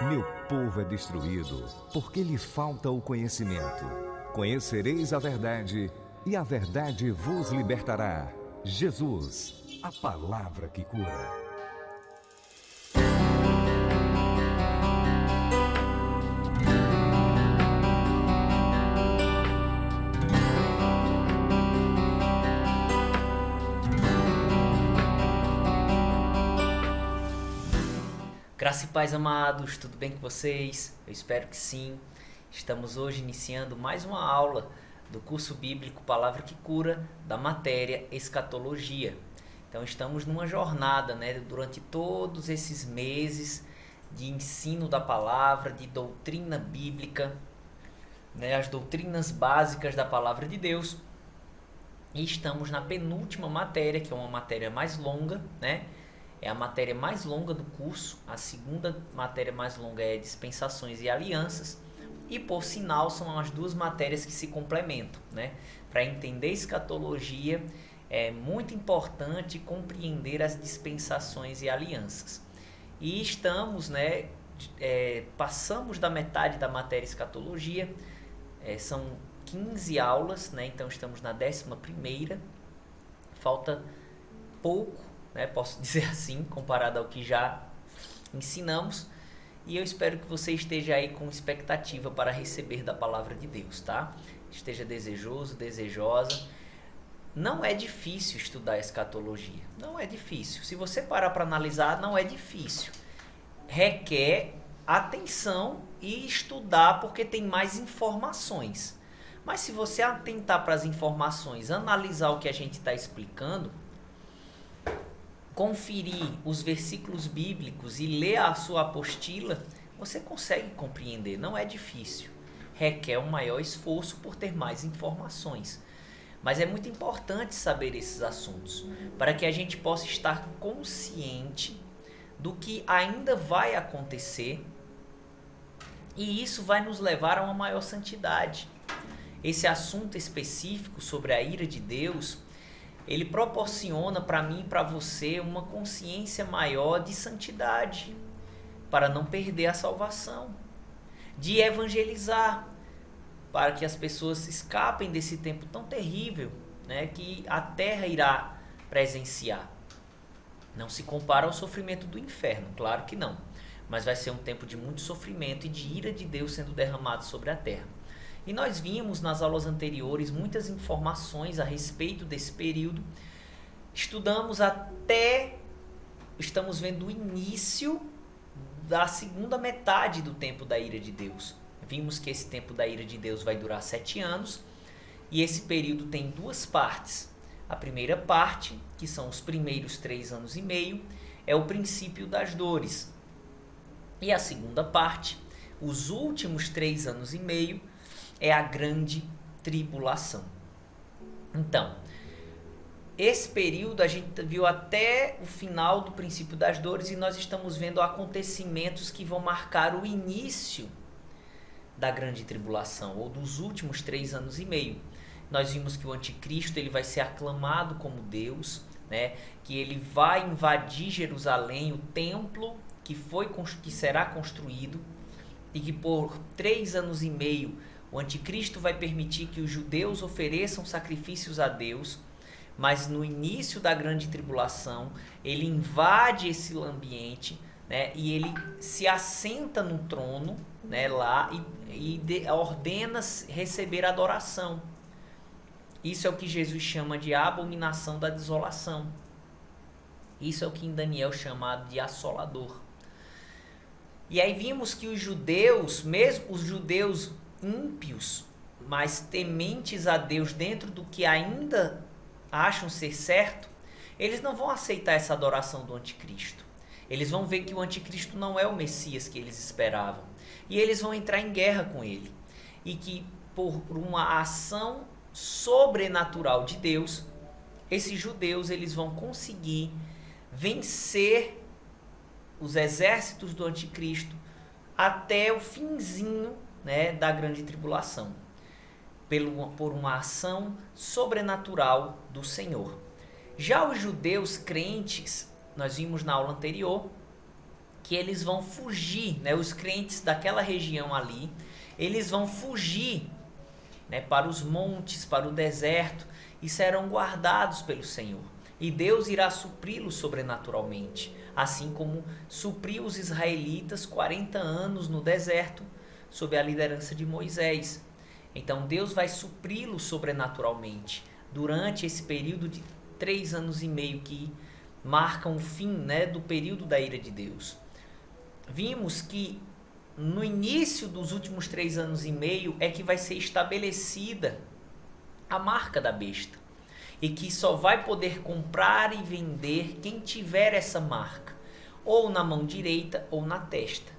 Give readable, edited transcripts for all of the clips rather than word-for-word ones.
Meu povo é destruído porque lhe falta o conhecimento. Conhecereis a verdade e a verdade vos libertará. Jesus, a palavra que cura. Graça e paz, amados, tudo bem com vocês? Eu espero que sim. Estamos hoje iniciando mais uma aula do curso bíblico Palavra que Cura, da matéria Escatologia. Então estamos numa jornada, durante todos esses meses de ensino da palavra, de doutrina bíblica, as doutrinas básicas da palavra de Deus. E estamos na penúltima matéria, que é uma matéria mais longa, É a matéria mais longa do curso. A segunda matéria mais longa é Dispensações e Alianças. E, por sinal, são as duas matérias que se complementam, Para entender escatologia, é muito importante compreender as dispensações e alianças. E estamos, passamos da metade da matéria escatologia. São 15 aulas, Então estamos na 11ª. Falta pouco, posso dizer assim, comparado ao que já ensinamos, e eu espero que você esteja aí com expectativa para receber da palavra de Deus, tá? Esteja desejoso, desejosa. Não é difícil estudar escatologia, não é difícil. Se você parar para analisar, não é difícil. Requer atenção e estudar, porque tem mais informações. Mas se você atentar para as informações, analisar o que a gente está explicando, conferir os versículos bíblicos e ler a sua apostila, você consegue compreender, não é difícil. Requer um maior esforço por ter mais informações. Mas é muito importante saber esses assuntos, para que a gente possa estar consciente do que ainda vai acontecer, e isso vai nos levar a uma maior santidade. Esse assunto específico sobre a ira de Deus, ele proporciona para mim e para você uma consciência maior de santidade, para não perder a salvação, de evangelizar, para que as pessoas escapem desse tempo tão terrível, que a terra irá presenciar. Não se compara ao sofrimento do inferno, claro que não, mas vai ser um tempo de muito sofrimento e de ira de Deus sendo derramado sobre a terra. E nós vimos nas aulas anteriores muitas informações a respeito desse período. Estamos vendo o início da segunda metade do tempo da ira de Deus. Vimos que esse tempo da ira de Deus vai durar 7 anos, e esse período tem duas partes. A primeira parte, que são os primeiros 3 anos e meio, é o princípio das dores. E a segunda parte, os últimos 3 anos e meio, é a grande tribulação. Então, esse período a gente viu até o final do princípio das dores, e nós estamos vendo acontecimentos que vão marcar o início da grande tribulação, ou dos últimos 3 anos e meio. Nós vimos que o anticristo ele vai ser aclamado como Deus, que ele vai invadir Jerusalém, o templo que será construído, e que por 3 anos e meio o anticristo vai permitir que os judeus ofereçam sacrifícios a Deus, mas no início da grande tribulação, ele invade esse ambiente, e ele se assenta no trono, lá, e ordena receber adoração. Isso é o que Jesus chama de abominação da desolação. Isso é o que em Daniel chama de assolador. E aí vimos que os judeus, mesmo os judeus ímpios, mas tementes a Deus dentro do que ainda acham ser certo, eles não vão aceitar essa adoração do anticristo. Eles vão ver que o anticristo não é o Messias que eles esperavam, e eles vão entrar em guerra com ele, e que por uma ação sobrenatural de Deus, esses judeus eles vão conseguir vencer os exércitos do anticristo até o finzinho da grande tribulação, por uma ação sobrenatural do Senhor. Já os judeus crentes, nós vimos na aula anterior que eles vão fugir, né? Os crentes daquela região ali, eles vão fugir, né, para os montes, para o deserto, e serão guardados pelo Senhor. E Deus irá supri-los sobrenaturalmente, assim como supriu os israelitas 40 anos no deserto, sob a liderança de Moisés. Então Deus vai supri-los sobrenaturalmente durante esse período de 3 anos e meio que marcam o fim, né, do período da ira de Deus. Vimos que no início dos últimos 3 anos e meio é que vai ser estabelecida a marca da besta. E que só vai poder comprar e vender quem tiver essa marca, ou na mão direita ou na testa.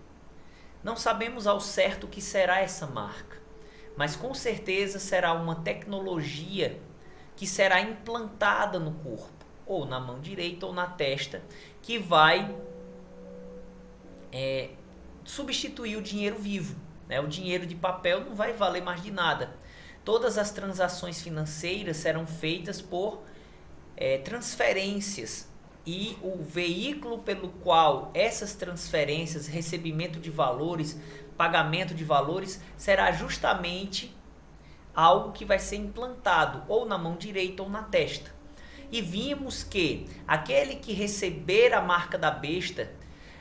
Não sabemos ao certo o que será essa marca, mas com certeza será uma tecnologia que será implantada no corpo, ou na mão direita ou na testa, que vai substituir o dinheiro vivo, né? O dinheiro de papel não vai valer mais de nada. Todas as transações financeiras serão feitas por transferências, e o veículo pelo qual essas transferências, recebimento de valores, pagamento de valores, será justamente algo que vai ser implantado ou na mão direita ou na testa. E vimos que aquele que receber a marca da besta,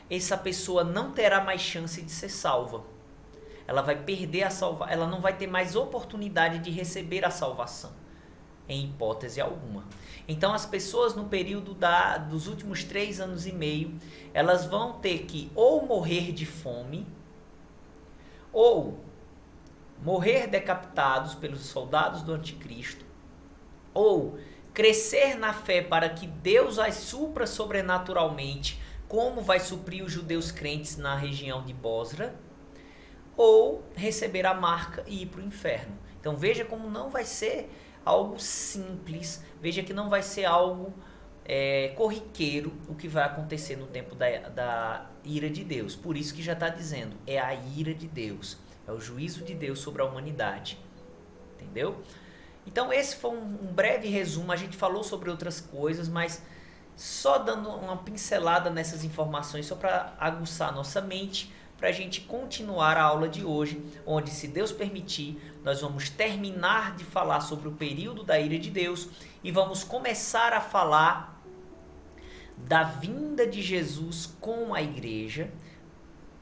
essa pessoa não terá mais chance de ser salva. Ela vai perder a salvação, ela não vai ter mais oportunidade de receber a salvação, em hipótese alguma. Então as pessoas no período dos últimos 3 anos e meio, elas vão ter que ou morrer de fome, ou morrer decapitados pelos soldados do anticristo, ou crescer na fé para que Deus as supra sobrenaturalmente, como vai suprir os judeus crentes na região de Bosra, ou receber a marca e ir para o inferno. Então veja como não vai ser algo simples, veja que não vai ser algo corriqueiro o que vai acontecer no tempo da ira de Deus. Por isso que já está dizendo, é a ira de Deus, é o juízo de Deus sobre a humanidade. Entendeu? Então esse foi um breve resumo, a gente falou sobre outras coisas, mas só dando uma pincelada nessas informações, só para aguçar nossa mente, para a gente continuar a aula de hoje, onde, se Deus permitir, nós vamos terminar de falar sobre o período da ira de Deus e vamos começar a falar da vinda de Jesus com a igreja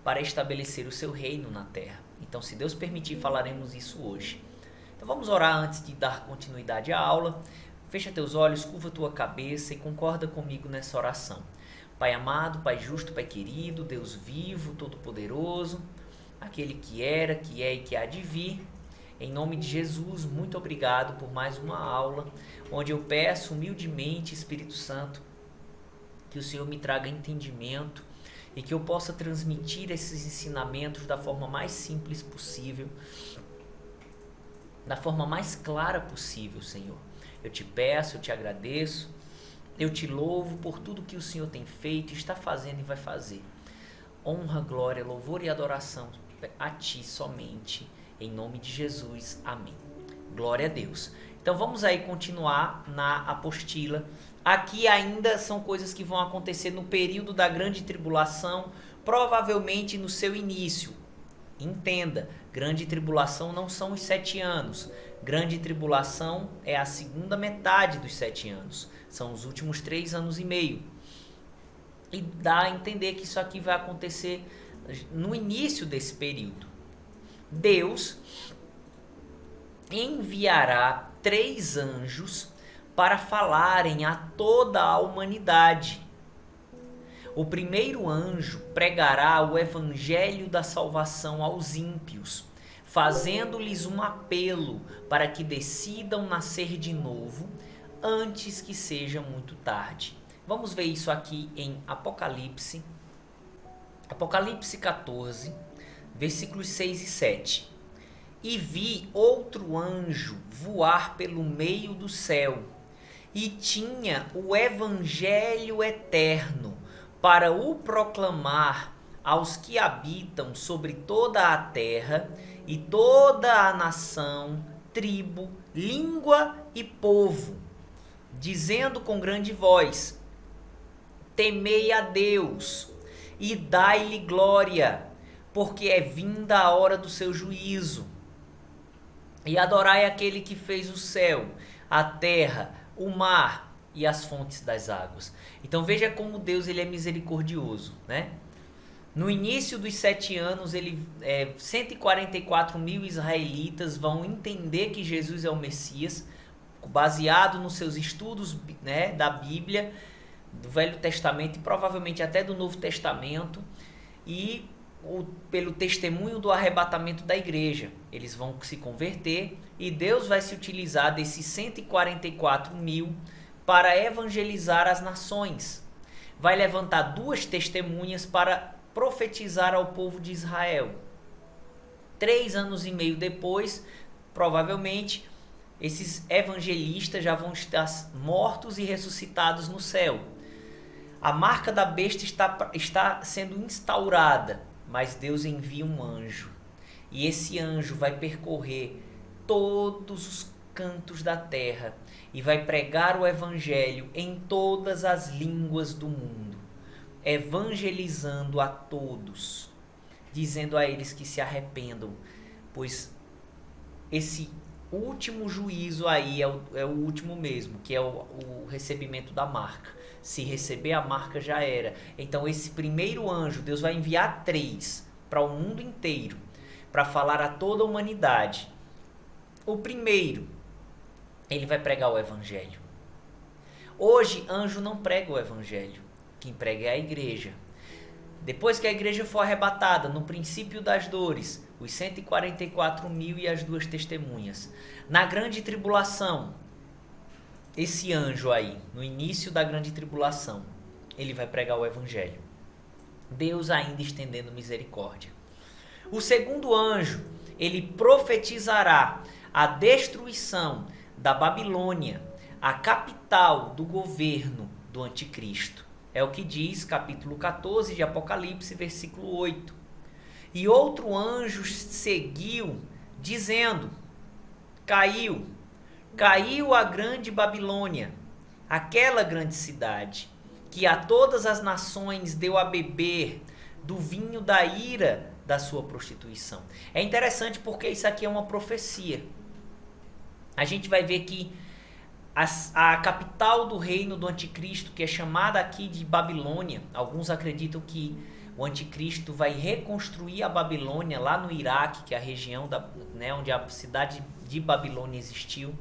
para estabelecer o seu reino na terra. Então, se Deus permitir, falaremos isso hoje. Então vamos orar antes de dar continuidade à aula. Fecha teus olhos, curva tua cabeça e concorda comigo nessa oração. Pai amado, Pai justo, Pai querido, Deus vivo, todo-poderoso, aquele que era, que é e que há de vir, em nome de Jesus, muito obrigado por mais uma aula, onde eu peço humildemente, Espírito Santo, que o Senhor me traga entendimento e que eu possa transmitir esses ensinamentos da forma mais simples possível, da forma mais clara possível, Senhor. Eu te peço, eu te agradeço, eu te louvo por tudo que o Senhor tem feito, está fazendo e vai fazer. Honra, glória, louvor e adoração a ti somente, em nome de Jesus. Amém. Glória a Deus. Então vamos aí continuar na apostila. Aqui ainda são coisas que vão acontecer no período da grande tribulação, provavelmente no seu início. Entenda, grande tribulação não são os 7 anos. Grande tribulação é a segunda metade dos 7 anos. São os últimos 3 anos e meio. E dá a entender que isso aqui vai acontecer no início desse período. Deus enviará 3 anjos para falarem a toda a humanidade. O primeiro anjo pregará o evangelho da salvação aos ímpios, fazendo-lhes um apelo para que decidam nascer de novo antes que seja muito tarde. Vamos ver isso aqui em Apocalipse. Apocalipse 14, versículos 6 e 7. E vi outro anjo voar pelo meio do céu, e tinha o evangelho eterno para o proclamar aos que habitam sobre toda a terra e toda a nação, tribo, língua e povo, dizendo com grande voz: temei a Deus e dai-lhe glória, porque é vinda a hora do seu juízo. E adorai aquele que fez o céu, a terra, o mar e as fontes das águas. Então veja como Deus ele é misericordioso, né? No início dos 7 anos, 144 mil israelitas vão entender que Jesus é o Messias, baseado nos seus estudos, né, da Bíblia, do Velho Testamento e provavelmente até do Novo Testamento, e pelo testemunho do arrebatamento da igreja. Eles vão se converter e Deus vai se utilizar desses 144 mil para evangelizar as nações. Vai levantar 2 testemunhas para profetizar ao povo de Israel. 3 anos e meio depois, provavelmente, esses evangelistas já vão estar mortos e ressuscitados no céu. A marca da besta está sendo instaurada, mas Deus envia um anjo. E esse anjo vai percorrer todos os cantos da terra e vai pregar o evangelho em todas as línguas do mundo, evangelizando a todos, dizendo a eles que se arrependam, pois esse último juízo aí é o último mesmo, que é o recebimento da marca. Se receber a marca já era. Então esse primeiro anjo, Deus vai enviar 3 para o mundo inteiro, para falar a toda a humanidade. O primeiro, ele vai pregar o evangelho. Hoje, anjo não prega o evangelho. Quem prega é a igreja. Depois que a igreja for arrebatada, no princípio das dores, os 144 mil e as 2 testemunhas. Na grande tribulação, esse anjo aí, no início da grande tribulação, ele vai pregar o evangelho. Deus ainda estendendo misericórdia. O segundo anjo, ele profetizará a destruição da Babilônia, a capital do governo do anticristo. É o que diz capítulo 14 de Apocalipse, versículo 8. E outro anjo seguiu, dizendo: Caiu a grande Babilônia, aquela grande cidade, que a todas as nações deu a beber do vinho da ira da sua prostituição. É interessante porque isso aqui é uma profecia. A gente vai ver que a capital do reino do anticristo, que é chamada aqui de Babilônia, alguns acreditam que o anticristo vai reconstruir a Babilônia lá no Iraque, que é a região onde a cidade de Babilônia existiu.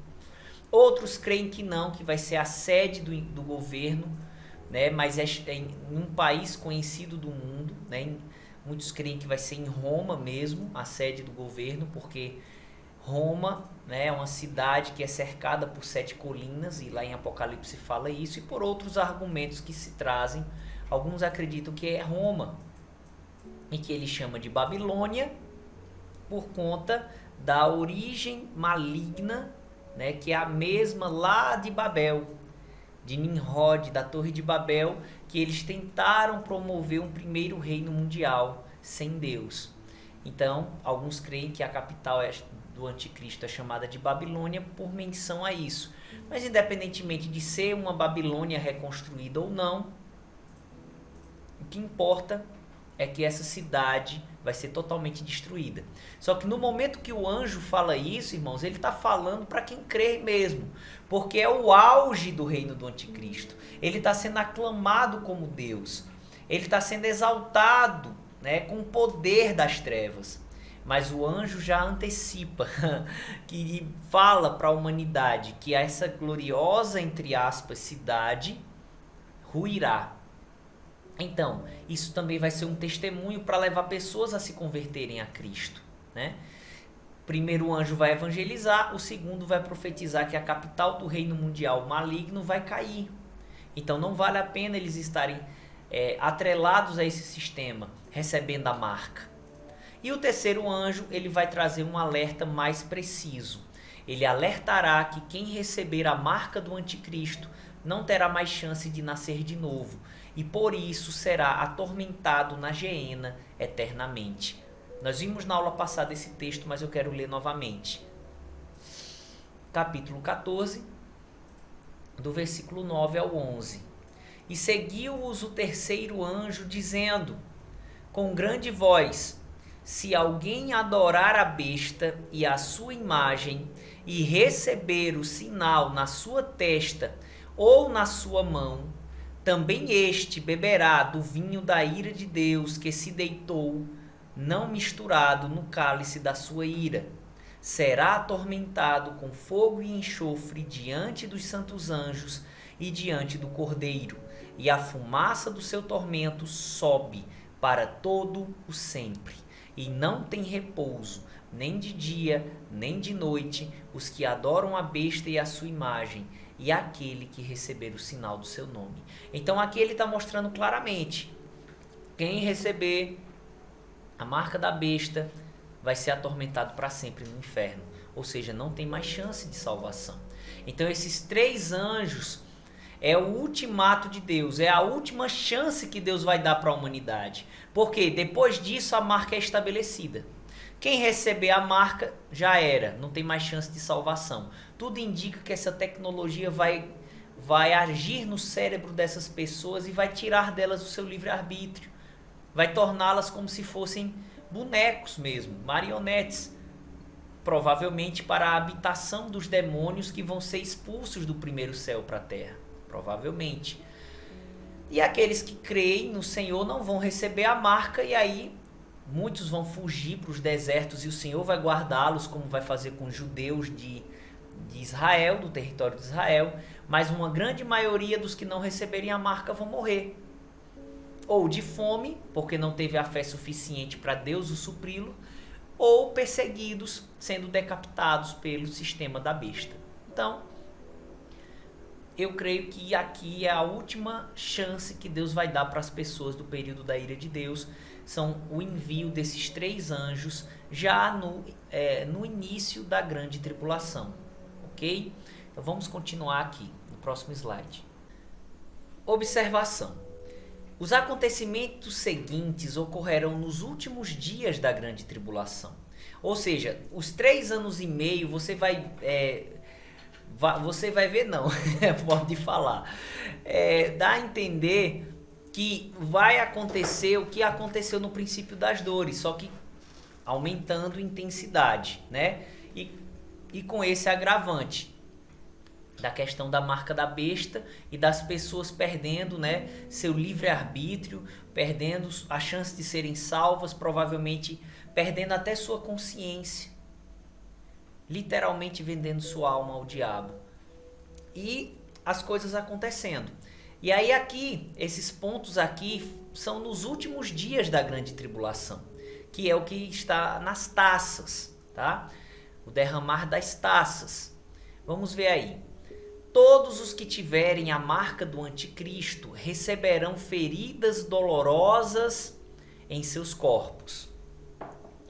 Outros creem que não, que vai ser a sede do governo, né? Mas é em um país conhecido do mundo, né? Muitos creem que vai ser em Roma mesmo, a sede do governo, porque Roma, né, é uma cidade que é cercada por 7 colinas, e lá em Apocalipse fala isso, e por outros argumentos que se trazem, alguns acreditam que é Roma, e que ele chama de Babilônia por conta da origem maligna, né, que é a mesma lá de Babel, de Nimrod, da Torre de Babel, que eles tentaram promover um primeiro reino mundial sem Deus. Então, alguns creem que a capital do anticristo é chamada de Babilônia por menção a isso. Mas independentemente de ser uma Babilônia reconstruída ou não, o que importa é que essa cidade vai ser totalmente destruída. Só que no momento que o anjo fala isso, irmãos, ele está falando para quem crê mesmo, porque é o auge do reino do anticristo. Ele está sendo aclamado como Deus, ele está sendo exaltado, né, com o poder das trevas. Mas o anjo já antecipa, que fala para a humanidade que essa gloriosa, entre aspas, cidade ruirá. Então, isso também vai ser um testemunho para levar pessoas a se converterem a Cristo, né? Primeiro o anjo vai evangelizar, o segundo vai profetizar que a capital do reino mundial maligno vai cair. Então não vale a pena eles estarem atrelados a esse sistema, recebendo a marca. E o terceiro anjo, ele vai trazer um alerta mais preciso. Ele alertará que quem receber a marca do anticristo não terá mais chance de nascer de novo, e por isso será atormentado na geena eternamente. Nós vimos na aula passada esse texto, mas eu quero ler novamente. Capítulo 14, do versículo 9 ao 11. E seguiu-os o terceiro anjo, dizendo, com grande voz, se alguém adorar a besta e a sua imagem, e receber o sinal na sua testa ou na sua mão, também este beberá do vinho da ira de Deus que se deitou, não misturado no cálice da sua ira. Será atormentado com fogo e enxofre diante dos santos anjos e diante do Cordeiro, e a fumaça do seu tormento sobe para todo o sempre, e não tem repouso, nem de dia, nem de noite, os que adoram a besta e a sua imagem, e aquele que receber o sinal do seu nome. Então aqui ele está mostrando claramente, quem receber a marca da besta vai ser atormentado para sempre no inferno, ou seja, não tem mais chance de salvação. Então esses 3 anjos é o ultimato de Deus, é a última chance que Deus vai dar para a humanidade, porque depois disso a marca é estabelecida. Quem receber a marca já era, não tem mais chance de salvação. Tudo indica que essa tecnologia vai agir no cérebro dessas pessoas e vai tirar delas o seu livre-arbítrio, vai torná-las como se fossem bonecos mesmo, marionetes, provavelmente para a habitação dos demônios que vão ser expulsos do primeiro céu para a terra, provavelmente. E aqueles que creem no Senhor não vão receber a marca, e aí muitos vão fugir para os desertos e o Senhor vai guardá-los, como vai fazer com os judeus de Israel, do território de Israel, mas uma grande maioria dos que não receberem a marca vão morrer. Ou de fome, porque não teve a fé suficiente para Deus o supri-lo, ou perseguidos, sendo decapitados pelo sistema da besta. Então, eu creio que aqui é a última chance que Deus vai dar para as pessoas do período da ira de Deus, são o envio desses 3 anjos já no início da grande tribulação, ok? Então vamos continuar aqui no próximo slide. Observação. Os acontecimentos seguintes ocorrerão nos últimos dias da grande tribulação. Ou seja, os 3 anos e meio você vai ver, não, pode falar. Dá a entender que vai acontecer o que aconteceu no princípio das dores, só que aumentando intensidade, né? E com esse agravante da questão da marca da besta e das pessoas perdendo, né, seu livre-arbítrio, perdendo a chance de serem salvas, provavelmente perdendo até sua consciência, literalmente vendendo sua alma ao diabo. E as coisas acontecendo. E aí aqui, esses pontos aqui são nos últimos dias da grande tribulação, que é o que está nas taças, tá? O derramar das taças. Vamos ver aí. Todos os que tiverem a marca do anticristo receberão feridas dolorosas em seus corpos.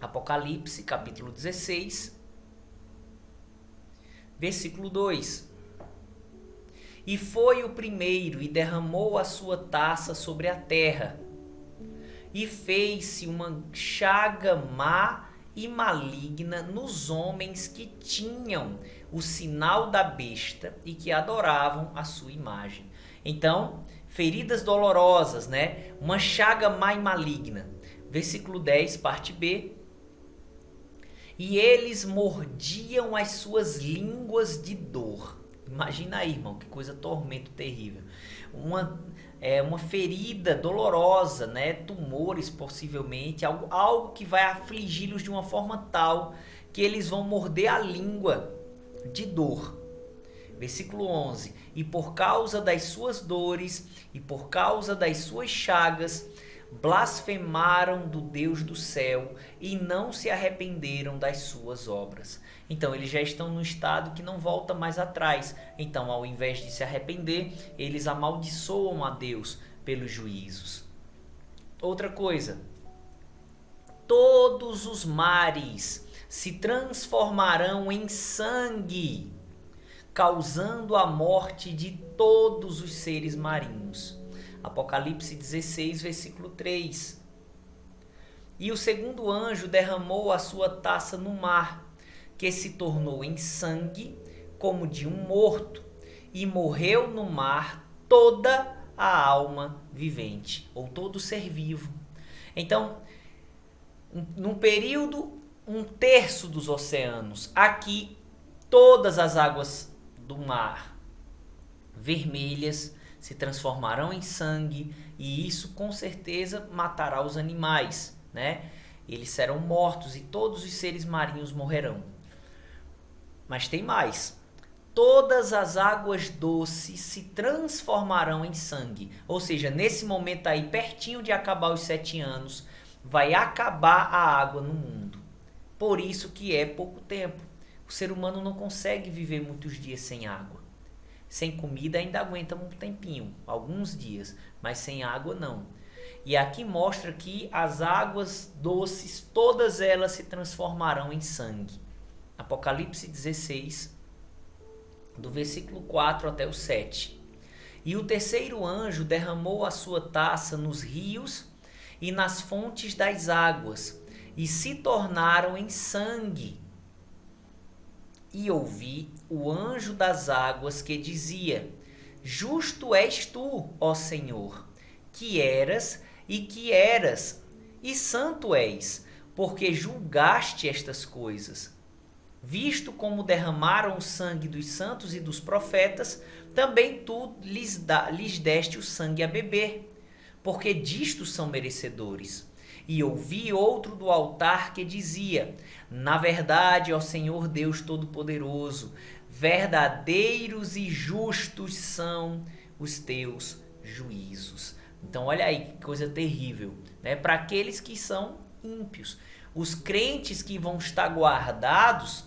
Apocalipse, capítulo 16, versículo 2. E foi o primeiro e derramou a sua taça sobre a terra, e fez-se uma chaga má e maligna nos homens que tinham o sinal da besta e que adoravam a sua imagem. Então, feridas dolorosas, né? Uma chaga má e maligna. Versículo 10, parte B. E eles mordiam as suas línguas de dor. Imagina aí, irmão, que coisa, tormento terrível. Uma ferida dolorosa, né? Tumores possivelmente, algo que vai afligi-los de uma forma tal que eles vão morder a língua de dor. Versículo 11. E por causa das suas dores e por causa das suas chagas, blasfemaram do Deus do céu e não se arrependeram das suas obras. Então eles já estão num estado que não volta mais atrás. Então, ao invés de se arrepender, eles amaldiçoam a Deus pelos juízos. Outra coisa, todos os mares se transformarão em sangue, causando a morte de todos os seres marinhos. Apocalipse 16, versículo 3. E o segundo anjo derramou a sua taça no mar, que se tornou em sangue, como de um morto, e morreu no mar toda a alma vivente, ou todo ser vivo. Então, num período, 1/3 dos oceanos, aqui todas as águas do mar vermelhas se transformarão em sangue, e isso com certeza matará os animais, né? Eles serão mortos e todos os seres marinhos morrerão. Mas tem mais. Todas as águas doces se transformarão em sangue. Ou seja, nesse momento aí, pertinho de acabar os 7 anos, vai acabar a água no mundo. Por isso que é pouco tempo. O ser humano não consegue viver muitos dias sem água. Sem comida ainda aguenta um tempinho, alguns dias, mas sem água não. E aqui mostra que as águas doces, todas elas se transformarão em sangue. Apocalipse 16, do versículo 4 até o 7. E o terceiro anjo derramou a sua taça nos rios e nas fontes das águas, e se tornaram em sangue. E ouvi o anjo das águas que dizia: Justo és tu, ó Senhor, que eras, e santo és, porque julgaste estas coisas. Visto como derramaram o sangue dos santos e dos profetas, também tu lhes deste o sangue a beber, porque disto são merecedores. E ouvi outro do altar que dizia: Na verdade, ó Senhor Deus Todo-Poderoso, verdadeiros e justos são os teus juízos. Então olha aí que coisa terrível, né? Para aqueles que são ímpios. Os crentes que vão estar guardados,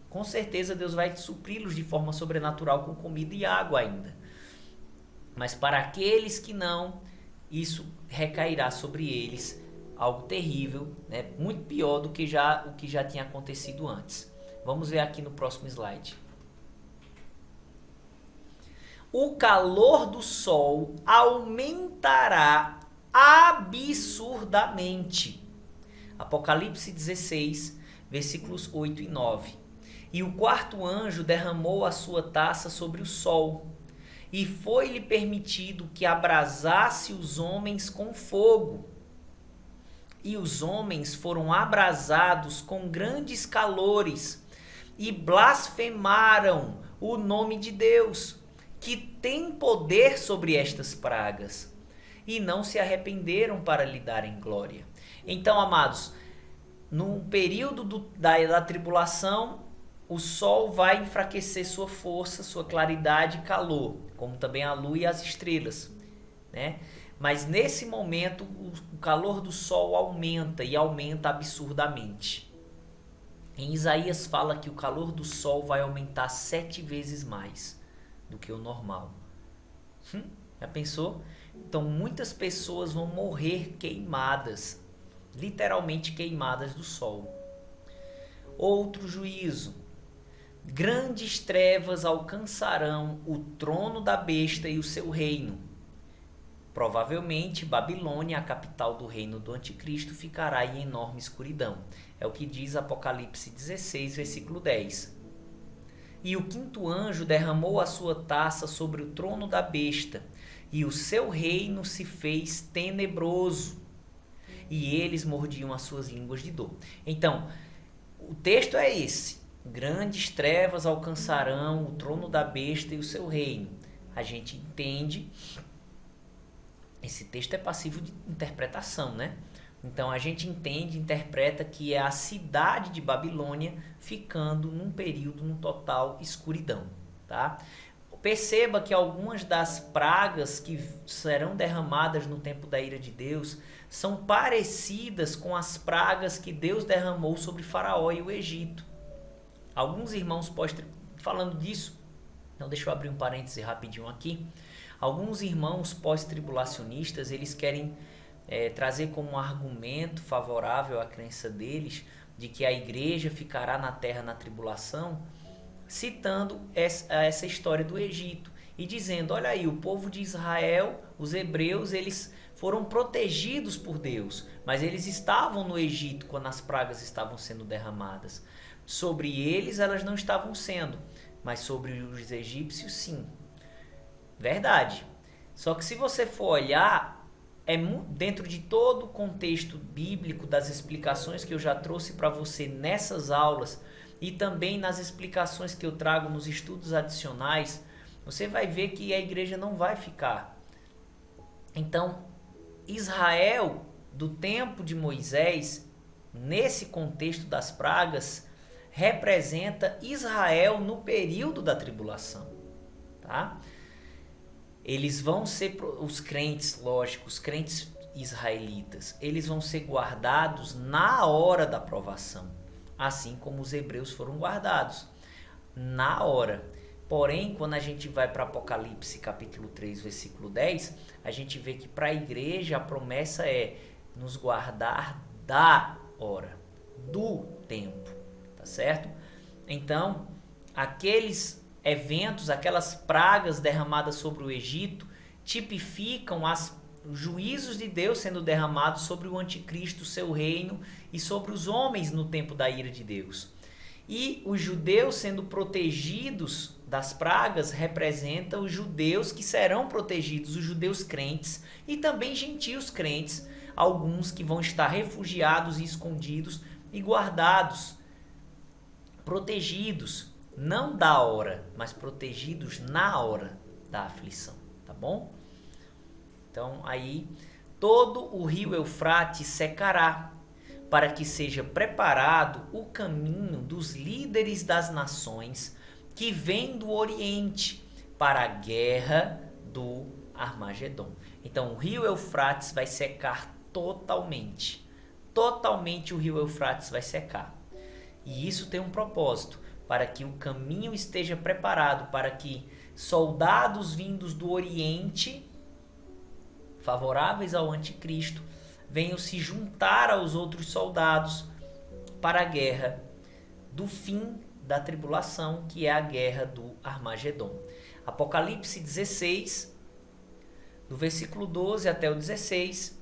com certeza Deus vai supri-los de forma sobrenatural com comida e água ainda. Mas para aqueles que não, isso recairá sobre eles algo terrível, né? Muito pior do que o que já tinha acontecido antes. Vamos ver aqui no próximo slide. O calor do sol aumentará absurdamente. Apocalipse 16, versículos 8 e 9. E o quarto anjo derramou a sua taça sobre o sol, e foi-lhe permitido que abrasasse os homens com fogo. E os homens foram abrasados com grandes calores e blasfemaram o nome de Deus, que tem poder sobre estas pragas, e não se arrependeram para lhe darem glória. Então, amados, no período da tribulação, o sol vai enfraquecer sua força, sua claridade e calor, como também a lua e as estrelas, né? Mas nesse momento o calor do sol aumenta, e aumenta absurdamente. Em Isaías fala que o calor do sol vai aumentar 7 vezes mais do que o normal. Já pensou? Então muitas pessoas vão morrer queimadas, literalmente queimadas do sol. Outro juízo. Grandes trevas alcançarão o trono da besta e o seu reino. Provavelmente Babilônia, a capital do reino do anticristo, ficará em enorme escuridão. É o que diz Apocalipse 16, versículo 10. E o quinto anjo derramou a sua taça sobre o trono da besta, e o seu reino se fez tenebroso, e eles mordiam as suas línguas de dor. Então, o texto é esse: grandes trevas alcançarão o trono da besta e o seu reino. A gente entende, esse texto é passivo de interpretação, né? Então a gente interpreta que é a cidade de Babilônia ficando num período, num total escuridão, tá? Perceba que algumas das pragas que serão derramadas no tempo da ira de Deus são parecidas com as pragas que Deus derramou sobre Faraó e o Egito. Alguns irmãos falando disso, então deixa eu abrir um parêntese rapidinho aqui. Alguns irmãos pós-tribulacionistas, eles querem trazer como um argumento favorável à crença deles de que a igreja ficará na terra na tribulação, citando essa história do Egito e dizendo: olha aí, o povo de Israel, os hebreus, eles foram protegidos por Deus, mas eles estavam no Egito quando as pragas estavam sendo derramadas. Sobre eles elas não estavam sendo, mas sobre os egípcios sim. Verdade. Só que se você for olhar, dentro de todo o contexto bíblico, das explicações que eu já trouxe para você nessas aulas e também nas explicações que eu trago nos estudos adicionais, você vai ver que a igreja não vai ficar. Então, Israel, do tempo de Moisés, nesse contexto das pragas, representa Israel no período da tribulação, tá? Eles vão ser, os crentes, lógico, os crentes israelitas, eles vão ser guardados na hora da provação, assim como os hebreus foram guardados, na hora. Porém, quando a gente vai para Apocalipse capítulo 3, versículo 10, a gente vê que para a igreja a promessa é nos guardar da hora, do tempo, tá certo? Então, aqueles eventos, aquelas pragas derramadas sobre o Egito, tipificam os juízos de Deus sendo derramados sobre o anticristo, seu reino, e sobre os homens no tempo da ira de Deus. E os judeus sendo protegidos das pragas representa os judeus que serão protegidos, os judeus crentes e também gentios crentes, alguns que vão estar refugiados e escondidos e guardados, protegidos, não da hora, mas protegidos na hora da aflição, tá bom? Então aí todo o rio Eufrates secará, para que seja preparado o caminho dos líderes das nações que vêm do Oriente para a guerra do Armagedon. Então o rio Eufrates vai secar totalmente. Totalmente o rio Eufrates vai secar. E isso tem um propósito, para que o caminho esteja preparado, para que soldados vindos do Oriente, favoráveis ao anticristo, venham se juntar aos outros soldados para a guerra do fim da tribulação, que é a guerra do Armagedon. Apocalipse 16, do versículo 12 até o 16.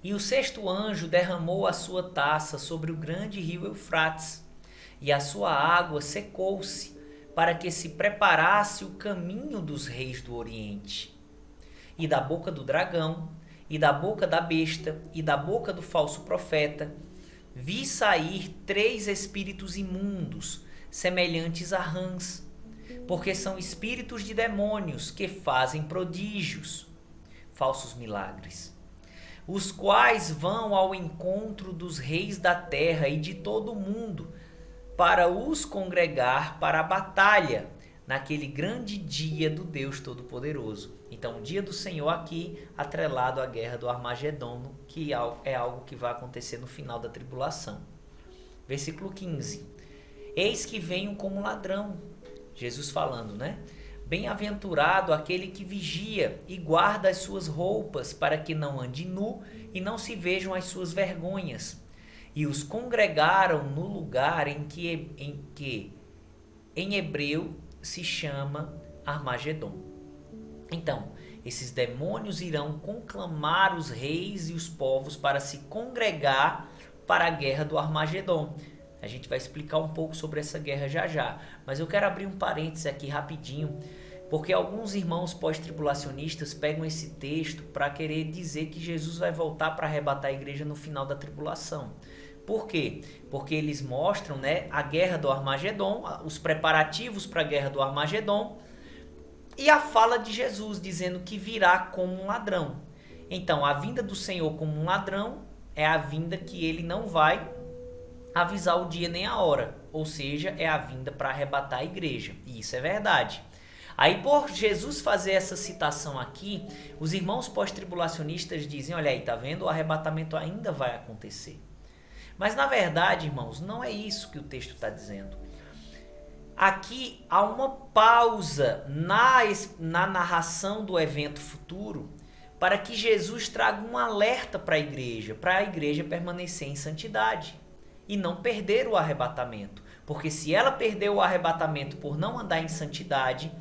E o sexto anjo derramou a sua taça sobre o grande rio Eufrates, e a sua água secou-se, para que se preparasse o caminho dos reis do Oriente. E da boca do dragão, e da boca da besta, e da boca do falso profeta, vi sair 3 espíritos imundos, semelhantes a rãs, porque são espíritos de demônios que fazem prodígios, falsos milagres, os quais vão ao encontro dos reis da terra e de todo o mundo, para os congregar para a batalha, naquele grande dia do Deus Todo-Poderoso. Então, o dia do Senhor aqui, atrelado à guerra do Armagedon, que é algo que vai acontecer no final da tribulação. Versículo 15. Eis que venho como ladrão. Jesus falando, né? Bem-aventurado aquele que vigia e guarda as suas roupas, para que não ande nu e não se vejam as suas vergonhas. E os congregaram no lugar em que em hebreu se chama Armagedon. Então, esses demônios irão conclamar os reis e os povos para se congregar para a guerra do Armagedon. A gente vai explicar um pouco sobre essa guerra já já, mas eu quero abrir um parênteses aqui rapidinho, porque alguns irmãos pós-tribulacionistas pegam esse texto para querer dizer que Jesus vai voltar para arrebatar a igreja no final da tribulação. Por quê? Porque eles mostram, né, a guerra do Armagedon, os preparativos para a guerra do Armagedon, e a fala de Jesus dizendo que virá como um ladrão. Então, a vinda do Senhor como um ladrão é a vinda que ele não vai avisar o dia nem a hora. Ou seja, é a vinda para arrebatar a igreja. E isso é verdade. Aí, por Jesus fazer essa citação aqui, os irmãos pós-tribulacionistas dizem, olha aí, tá vendo? O arrebatamento ainda vai acontecer. Mas, na verdade, irmãos, não é isso que o texto está dizendo. Aqui há uma pausa na narração do evento futuro para que Jesus traga um alerta para a igreja permanecer em santidade e não perder o arrebatamento. Porque se ela perder o arrebatamento por não andar em santidade,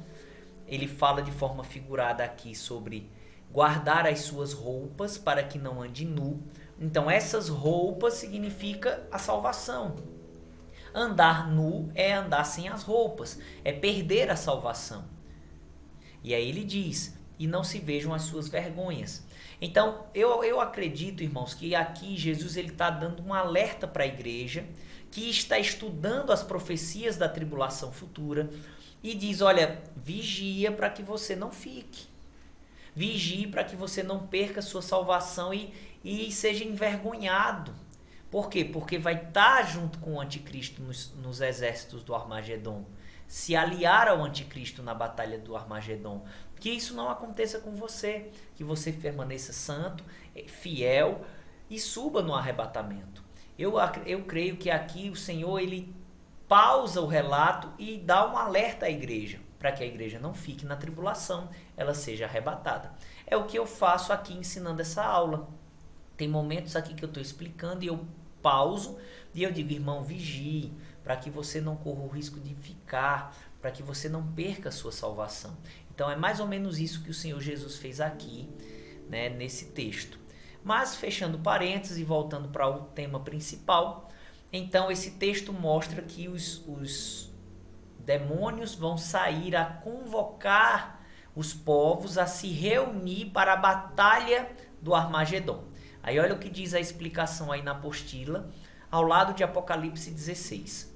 ele fala de forma figurada aqui sobre guardar as suas roupas para que não ande nu. Então essas roupas significa a salvação. Andar nu é andar sem as roupas, é perder a salvação. E aí ele diz, e não se vejam as suas vergonhas. Então, eu acredito, irmãos, que aqui Jesus está dando um alerta para a igreja que está estudando as profecias da tribulação futura e diz, olha, vigia para que você não fique. Vigie para que você não perca a sua salvação e seja envergonhado. Por quê? Porque vai estar junto com o anticristo nos exércitos do Armagedon. Se aliar ao anticristo na batalha do Armagedon. Que isso não aconteça com você. Que você permaneça santo, fiel e suba no arrebatamento. Eu creio que aqui o Senhor ele pausa o relato e dá um alerta à igreja. Para que a igreja não fique na tribulação, ela seja arrebatada. É o que eu faço aqui ensinando essa aula. Tem momentos aqui que eu estou explicando e eu pauso e eu digo, irmão, vigie, para que você não corra o risco de ficar, para que você não perca a sua salvação. Então é mais ou menos isso que o Senhor Jesus fez aqui, né, nesse texto. Mas fechando parênteses e voltando para o tema principal, então esse texto mostra que os demônios vão sair a convocar os povos a se reunir para a batalha do Armagedon. Aí olha o que diz a explicação aí na apostila, ao lado de Apocalipse 16.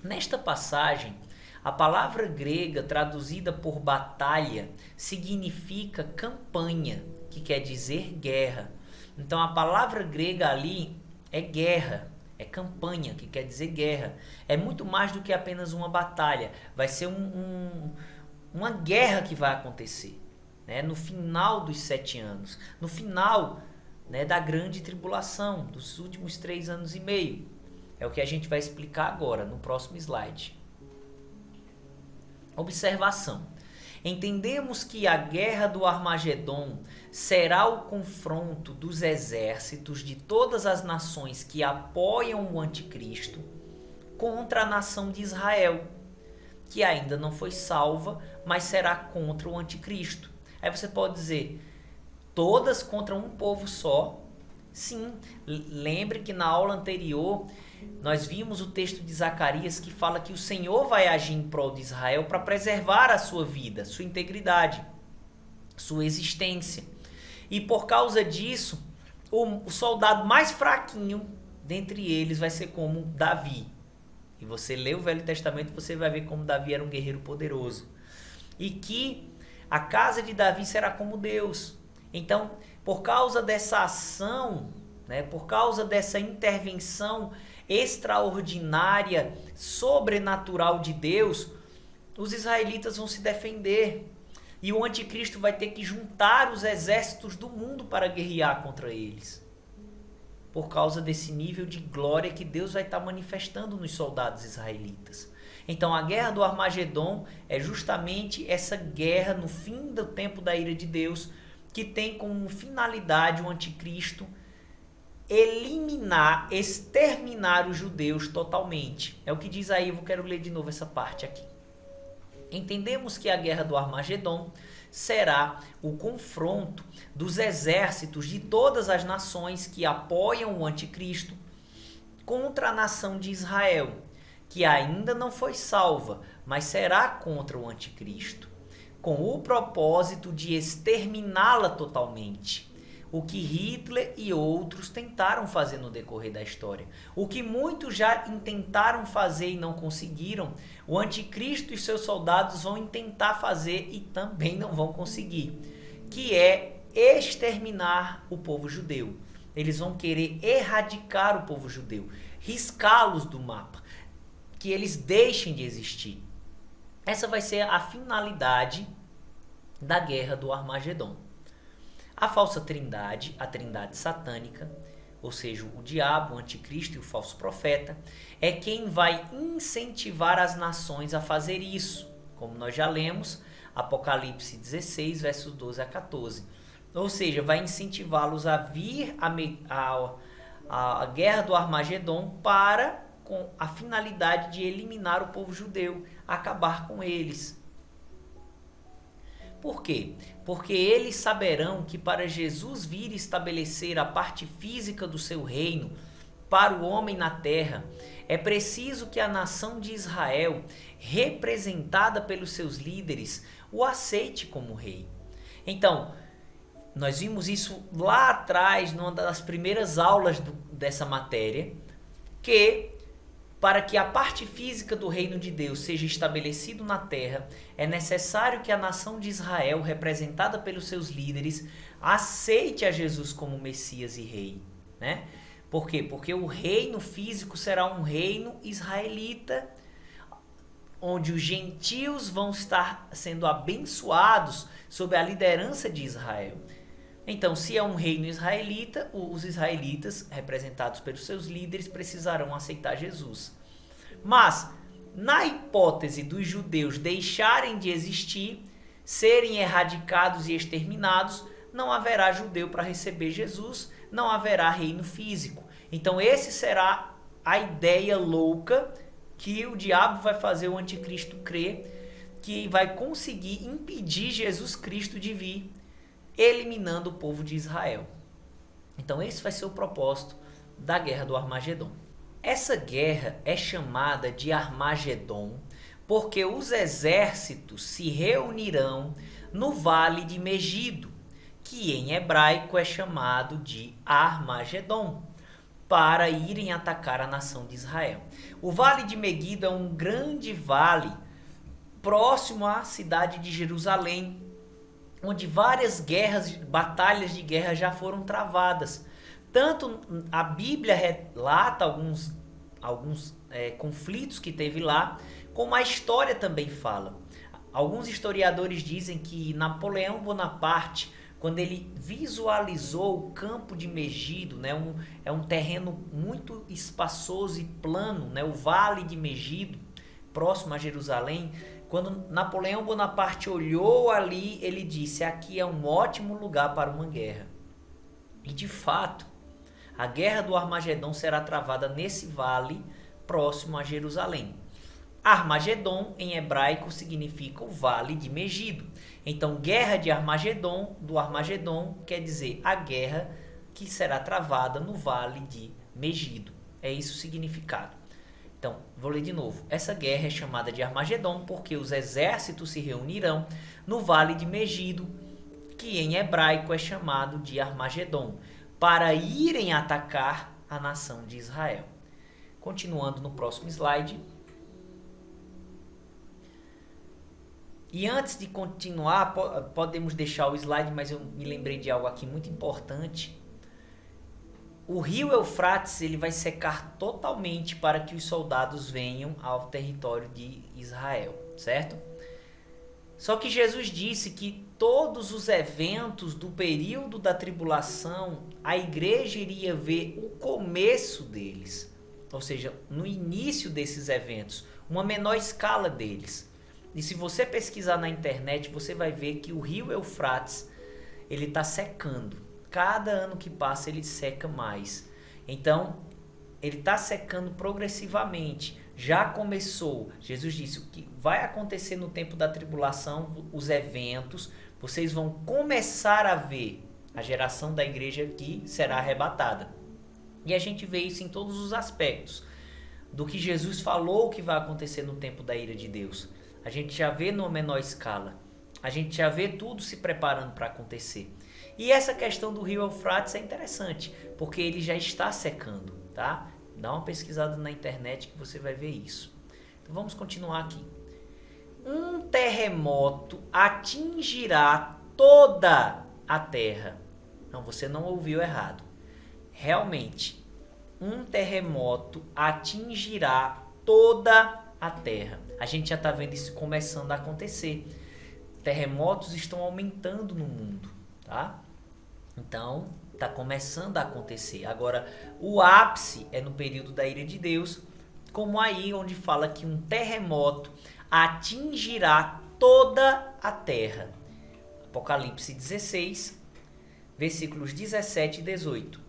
Nesta passagem, a palavra grega traduzida por batalha significa campanha, que quer dizer guerra. Então a palavra grega ali é guerra, é campanha, que quer dizer guerra. É muito mais do que apenas uma batalha. Vai ser uma guerra que vai acontecer, né, no final dos 7 anos. No final, né, da grande tribulação, dos últimos 3 anos e meio. É o que a gente vai explicar agora, no próximo slide. Observação. Entendemos que a guerra do Armagedon será o confronto dos exércitos de todas as nações que apoiam o anticristo contra a nação de Israel, que ainda não foi salva, mas será contra o anticristo. Aí você pode dizer, todas contra um povo só? Sim, lembre que na aula anterior nós vimos o texto de Zacarias que fala que o Senhor vai agir em prol de Israel para preservar a sua vida, sua integridade, sua existência. E por causa disso, o soldado mais fraquinho dentre eles vai ser como Davi. E você lê o Velho Testamento, você vai ver como Davi era um guerreiro poderoso. E que a casa de Davi será como Deus. Então, por causa dessa ação, né, por causa dessa intervenção extraordinária, sobrenatural de Deus, os israelitas vão se defender. E o anticristo vai ter que juntar os exércitos do mundo para guerrear contra eles. Por causa desse nível de glória que Deus vai estar manifestando nos soldados israelitas. Então a guerra do Armagedon é justamente essa guerra no fim do tempo da ira de Deus, que tem como finalidade o anticristo eliminar, exterminar os judeus totalmente. É o que diz aí, eu quero ler de novo essa parte aqui. Entendemos que a guerra do Armagedon será o confronto dos exércitos de todas as nações que apoiam o anticristo contra a nação de Israel, que ainda não foi salva, mas será contra o anticristo, com o propósito de exterminá-la totalmente. O que Hitler e outros tentaram fazer no decorrer da história. O que muitos já tentaram fazer e não conseguiram, o anticristo e seus soldados vão tentar fazer e também não vão conseguir. Que é exterminar o povo judeu. Eles vão querer erradicar o povo judeu, riscá-los do mapa, que eles deixem de existir. Essa vai ser a finalidade da guerra do Armagedon. A falsa trindade, a trindade satânica, ou seja, o diabo, o anticristo e o falso profeta, é quem vai incentivar as nações a fazer isso, como nós já lemos, Apocalipse 16, versos 12 a 14. Ou seja, vai incentivá-los a vir a guerra do Armagedon com a finalidade de eliminar o povo judeu, acabar com eles. Por quê? Porque eles saberão que para Jesus vir estabelecer a parte física do seu reino para o homem na terra, é preciso que a nação de Israel, representada pelos seus líderes, o aceite como rei. Então, nós vimos isso lá atrás, numa das primeiras aulas dessa matéria, que para que a parte física do reino de Deus seja estabelecido na terra, é necessário que a nação de Israel, representada pelos seus líderes, aceite a Jesus como Messias e Rei, né? Por quê? Porque o reino físico será um reino israelita, onde os gentios vão estar sendo abençoados sob a liderança de Israel. Então, se é um reino israelita, os israelitas, representados pelos seus líderes, precisarão aceitar Jesus. Mas, na hipótese dos judeus deixarem de existir, serem erradicados e exterminados, não haverá judeu para receber Jesus, não haverá reino físico. Então, esse será a ideia louca que o diabo vai fazer o anticristo crer, que vai conseguir impedir Jesus Cristo de vir, eliminando o povo de Israel. Então esse vai ser o propósito da guerra do Armagedon. Essa guerra é chamada de Armagedon porque os exércitos se reunirão no vale de Megido, que em hebraico é chamado de Armagedon, para irem atacar a nação de Israel. O vale de Megido é um grande vale próximo à cidade de Jerusalém, onde várias batalhas de guerra já foram travadas. Tanto a Bíblia relata alguns conflitos que teve lá, como a história também fala. Alguns historiadores dizem que Napoleão Bonaparte, quando ele visualizou o campo de Megido, né, é um terreno muito espaçoso e plano, né, o vale de Megido, próximo a Jerusalém. Quando Napoleão Bonaparte olhou ali, ele disse: aqui é um ótimo lugar para uma guerra. E de fato, a guerra do Armagedon será travada nesse vale próximo a Jerusalém. Armagedon em hebraico significa o vale de Megido. Então, guerra de Armagedon, do Armagedon, quer dizer a guerra que será travada no vale de Megido. É isso o significado. Então, vou ler de novo. Essa guerra é chamada de Armagedon porque os exércitos se reunirão no vale de Megido, que em hebraico é chamado de Armagedon, para irem atacar a nação de Israel. Continuando no próximo slide. E antes de continuar, podemos deixar o slide, mas eu me lembrei de algo aqui muito importante. O rio Eufrates ele vai secar totalmente para que os soldados venham ao território de Israel, certo? Só que Jesus disse que todos os eventos do período da tribulação, a igreja iria ver o começo deles. Ou seja, no início desses eventos, uma menor escala deles. E se você pesquisar na internet, você vai ver que o rio Eufrates ele está secando. Cada ano que passa ele seca mais. Então, ele está secando progressivamente. Já começou. Jesus disse o que vai acontecer no tempo da tribulação, os eventos. Vocês vão começar a ver a geração da igreja que será arrebatada. E a gente vê isso em todos os aspectos. Do que Jesus falou que vai acontecer no tempo da ira de Deus. A gente já vê numa menor escala. A gente já vê tudo se preparando para acontecer. E essa questão do rio Eufrates é interessante, porque ele já está secando, tá? Dá uma pesquisada na internet que você vai ver isso. Então vamos continuar aqui. Um terremoto atingirá toda a terra. Não, você não ouviu errado. Realmente, um terremoto atingirá toda a terra. A gente já está vendo isso começando a acontecer. Terremotos estão aumentando no mundo, tá? Então, está começando a acontecer. Agora, o ápice é no período da ira de Deus, como aí onde fala que um terremoto atingirá toda a terra. Apocalipse 16, versículos 17 e 18.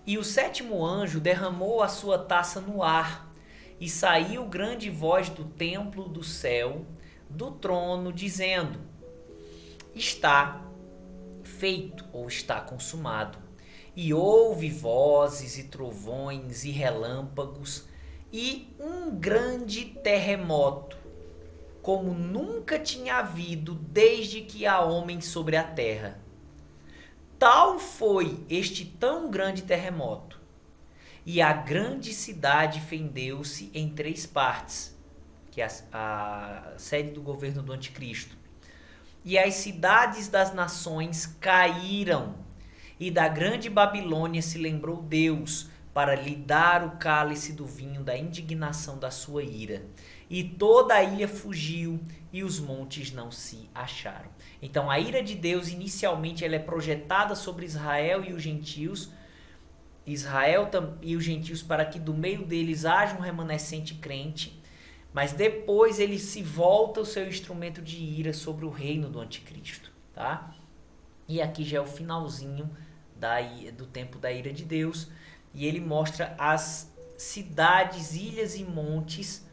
E o sétimo anjo derramou a sua taça no ar, e saiu grande voz do templo do céu, do trono, dizendo: está feito, ou está consumado. E houve vozes e trovões e relâmpagos e um grande terremoto. como nunca tinha havido desde que há homens sobre a terra. Tal foi este tão grande terremoto, e a grande cidade fendeu-se em 3 partes, que é a sede do governo do anticristo. E as cidades das nações caíram, e da grande Babilônia se lembrou Deus para lhe dar o cálice do vinho da indignação da sua ira. E toda a ilha fugiu, e os montes não se acharam. Então a ira de Deus inicialmente ela é projetada sobre Israel e os gentios, para que do meio deles haja um remanescente crente, mas depois ele se volta o seu instrumento de ira sobre o reino do anticristo, tá? E aqui já é o finalzinho do tempo da ira de Deus, e ele mostra as cidades, ilhas e montes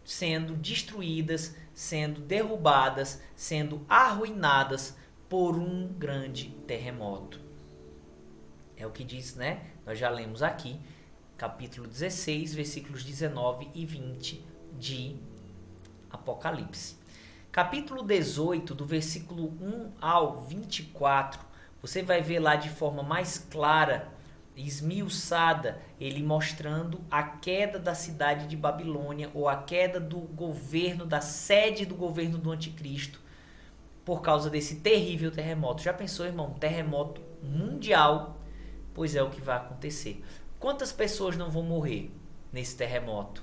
sendo destruídas, sendo derrubadas, sendo arruinadas por um grande terremoto. É o que diz, né? Nós já lemos aqui, capítulo 16, versículos 19 e 20 de Apocalipse. Capítulo 18, do versículo 1 ao 24, você vai ver lá de forma mais clara, esmiuçada, ele mostrando a queda da cidade de Babilônia, ou a queda do governo, da sede do governo do anticristo, por causa desse terrível terremoto. Já pensou, irmão? Um terremoto mundial? Pois é o que vai acontecer. Quantas pessoas não vão morrer nesse terremoto?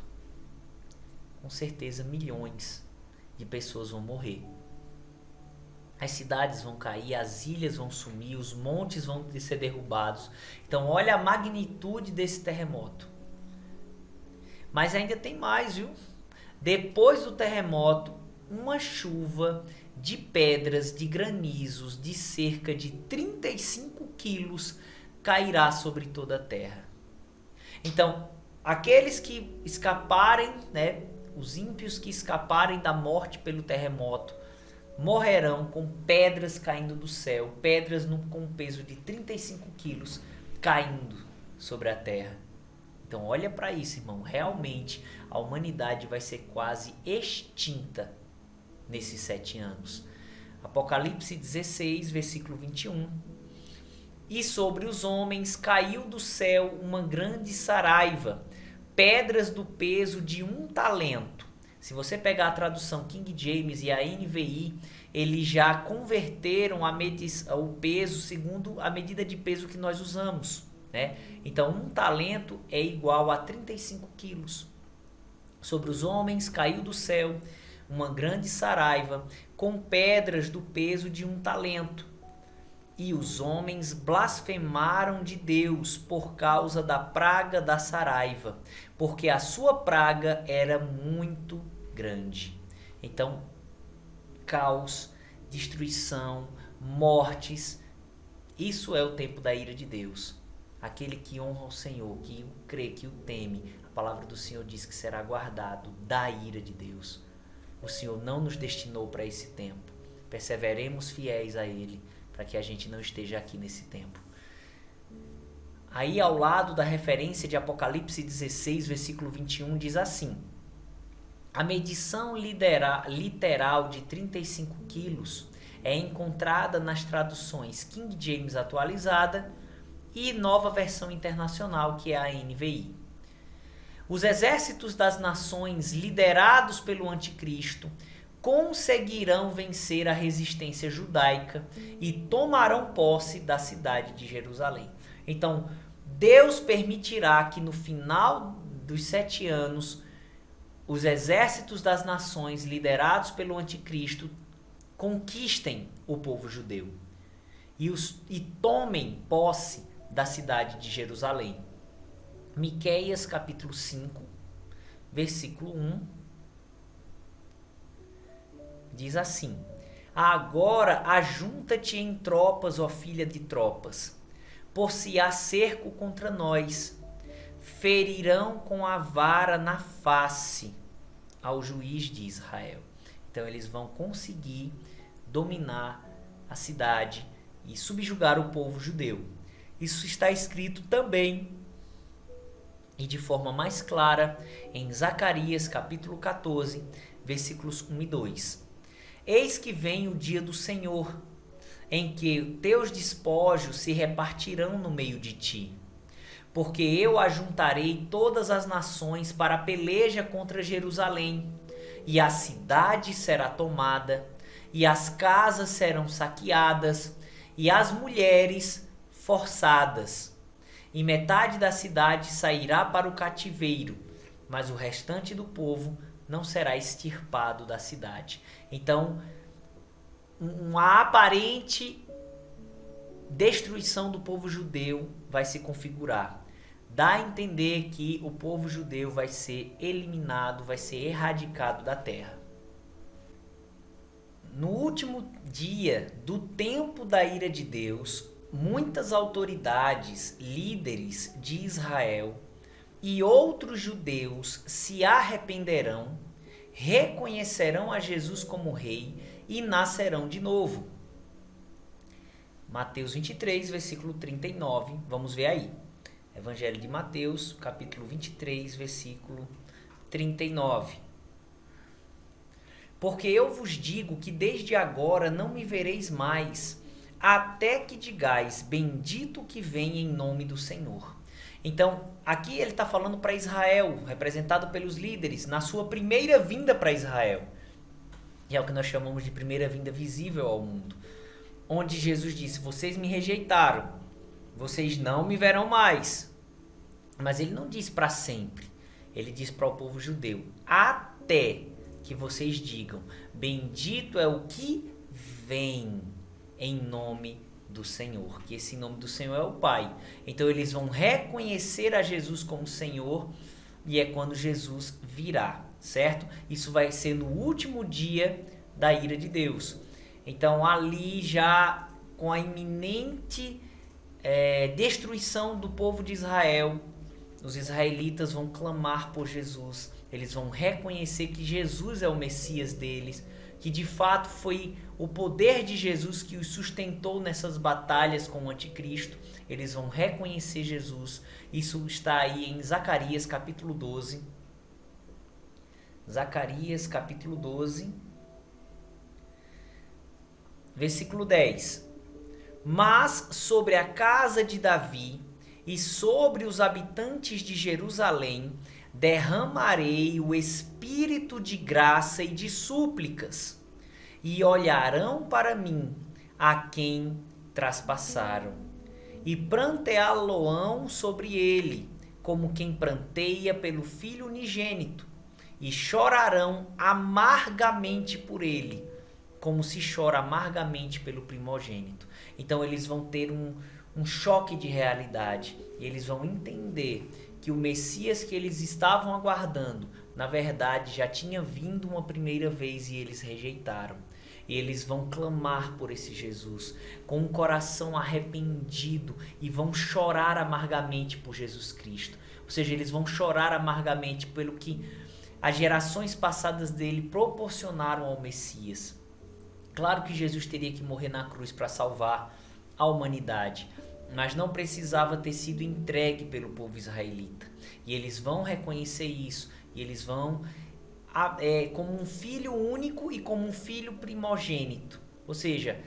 Com certeza milhões de pessoas vão morrer. As cidades vão cair, as ilhas vão sumir, os montes vão ser derrubados. Então olha a magnitude desse terremoto. Mas ainda tem mais, viu? Depois do terremoto, uma chuva de pedras, de granizos, de cerca de 35 quilos cairá sobre toda a terra. Então, aqueles que escaparem, né, os ímpios que escaparem da morte pelo terremoto, morrerão com pedras caindo do céu, pedras com peso de 35 quilos caindo sobre a terra. Então olha para isso, irmão, realmente a humanidade vai ser quase extinta nesses 7 anos. Apocalipse 16, versículo 21. E sobre os homens caiu do céu uma grande saraiva, pedras do peso de 1 talento. Se você pegar a tradução King James e a NVI, eles já converteram o peso segundo a medida de peso que nós usamos, né? Então, 1 talento é igual a 35 quilos. Sobre os homens caiu do céu uma grande saraiva, com pedras do peso de 1 talento. E os homens blasfemaram de Deus por causa da praga da saraiva, porque a sua praga era muito grande. Então, caos, destruição, mortes, isso é o tempo da ira de Deus. Aquele que honra o Senhor, que o crê, que o teme, a palavra do Senhor diz que será guardado da ira de Deus. O Senhor não nos destinou para esse tempo. Perseveremos fiéis a Ele, para que a gente não esteja aqui nesse tempo. Aí ao lado da referência de Apocalipse 16, versículo 21, diz assim: a medição literal de 35 quilos é encontrada nas traduções King James atualizada e Nova Versão Internacional, que é a NVI. Os exércitos das nações liderados pelo anticristo conseguirão vencer a resistência judaica e tomarão posse da cidade de Jerusalém. Então, Deus permitirá que no final dos 7 anos, os exércitos das nações liderados pelo anticristo conquistem o povo judeu e tomem posse da cidade de Jerusalém. Miqueias capítulo 5, versículo 1, diz assim: agora ajunta-te em tropas, ó filha de tropas, por se há cerco contra nós, ferirão com a vara na face ao juiz de Israel. Então eles vão conseguir dominar a cidade e subjugar o povo judeu. Isso está escrito também e de forma mais clara em Zacarias capítulo 14, versículos 1 e 2. Eis que vem o dia do Senhor, em que teus despojos se repartirão no meio de ti. Porque eu ajuntarei todas as nações para a peleja contra Jerusalém, e a cidade será tomada, e as casas serão saqueadas, e as mulheres forçadas. E metade da cidade sairá para o cativeiro, mas o restante do povo não será extirpado da cidade. Então, uma aparente destruição do povo judeu vai se configurar. Dá a entender que o povo judeu vai ser eliminado, vai ser erradicado da terra. No último dia do tempo da ira de Deus, muitas autoridades, líderes de Israel e outros judeus se arrependerão, reconhecerão a Jesus como rei e nascerão de novo. Mateus 23, versículo 39, vamos ver aí. Evangelho de Mateus, capítulo 23, versículo 39. Porque eu vos digo que desde agora não me vereis mais, até que digais, bendito que vem em nome do Senhor. Então, aqui ele está falando para Israel, representado pelos líderes, na sua primeira vinda para Israel. E é o que nós chamamos de primeira vinda visível ao mundo. Onde Jesus disse, vocês me rejeitaram, vocês não me verão mais. Mas ele não diz para sempre, ele diz para o povo judeu, até que vocês digam, bendito é o que vem em nome do Senhor, que esse nome do Senhor é o Pai. Então eles vão reconhecer a Jesus como Senhor e é quando Jesus virá, certo? Isso vai ser no último dia da ira de Deus. Então ali já com a iminente destruição do povo de Israel, os israelitas vão clamar por Jesus, eles vão reconhecer que Jesus é o Messias deles, que de fato foi o poder de Jesus que os sustentou nessas batalhas com o anticristo. Eles vão reconhecer Jesus. Isso está aí em Zacarias capítulo 12. Zacarias capítulo 12, versículo 10. Mas sobre a casa de Davi e sobre os habitantes de Jerusalém derramarei o espírito de graça e de súplicas, e olharão para mim a quem traspassaram, e pranteá-lo-ão sobre ele, como quem pranteia pelo filho unigênito, e chorarão amargamente por ele, como se chora amargamente pelo primogênito. Então eles vão ter um choque de realidade, e eles vão entender que o Messias que eles estavam aguardando, na verdade, já tinha vindo uma primeira vez e eles rejeitaram. E eles vão clamar por esse Jesus com um coração arrependido e vão chorar amargamente por Jesus Cristo. Ou seja, eles vão chorar amargamente pelo que as gerações passadas dele proporcionaram ao Messias. Claro que Jesus teria que morrer na cruz para salvar a humanidade, mas não precisava ter sido entregue pelo povo israelita. E eles vão reconhecer isso, e eles vão como um filho único e como um filho primogênito. Ou seja,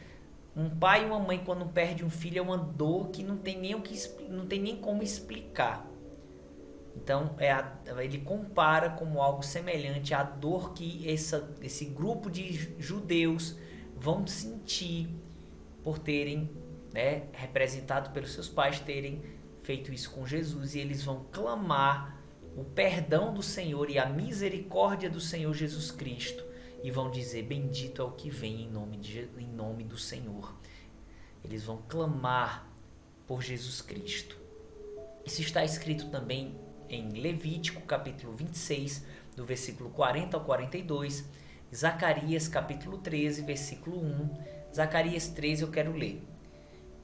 um pai e uma mãe quando perde um filho é uma dor que não tem nem como explicar. Então ele compara como algo semelhante à dor que esse grupo de judeus vão sentir por terem representado pelos seus pais, terem feito isso com Jesus, e eles vão clamar o perdão do Senhor e a misericórdia do Senhor Jesus Cristo, e vão dizer, bendito é o que vem em nome do Senhor. Eles vão clamar por Jesus Cristo. Isso está escrito também em Levítico capítulo 26, do versículo 40 ao 42, Zacarias capítulo 13, versículo 1, Zacarias 13 eu quero ler.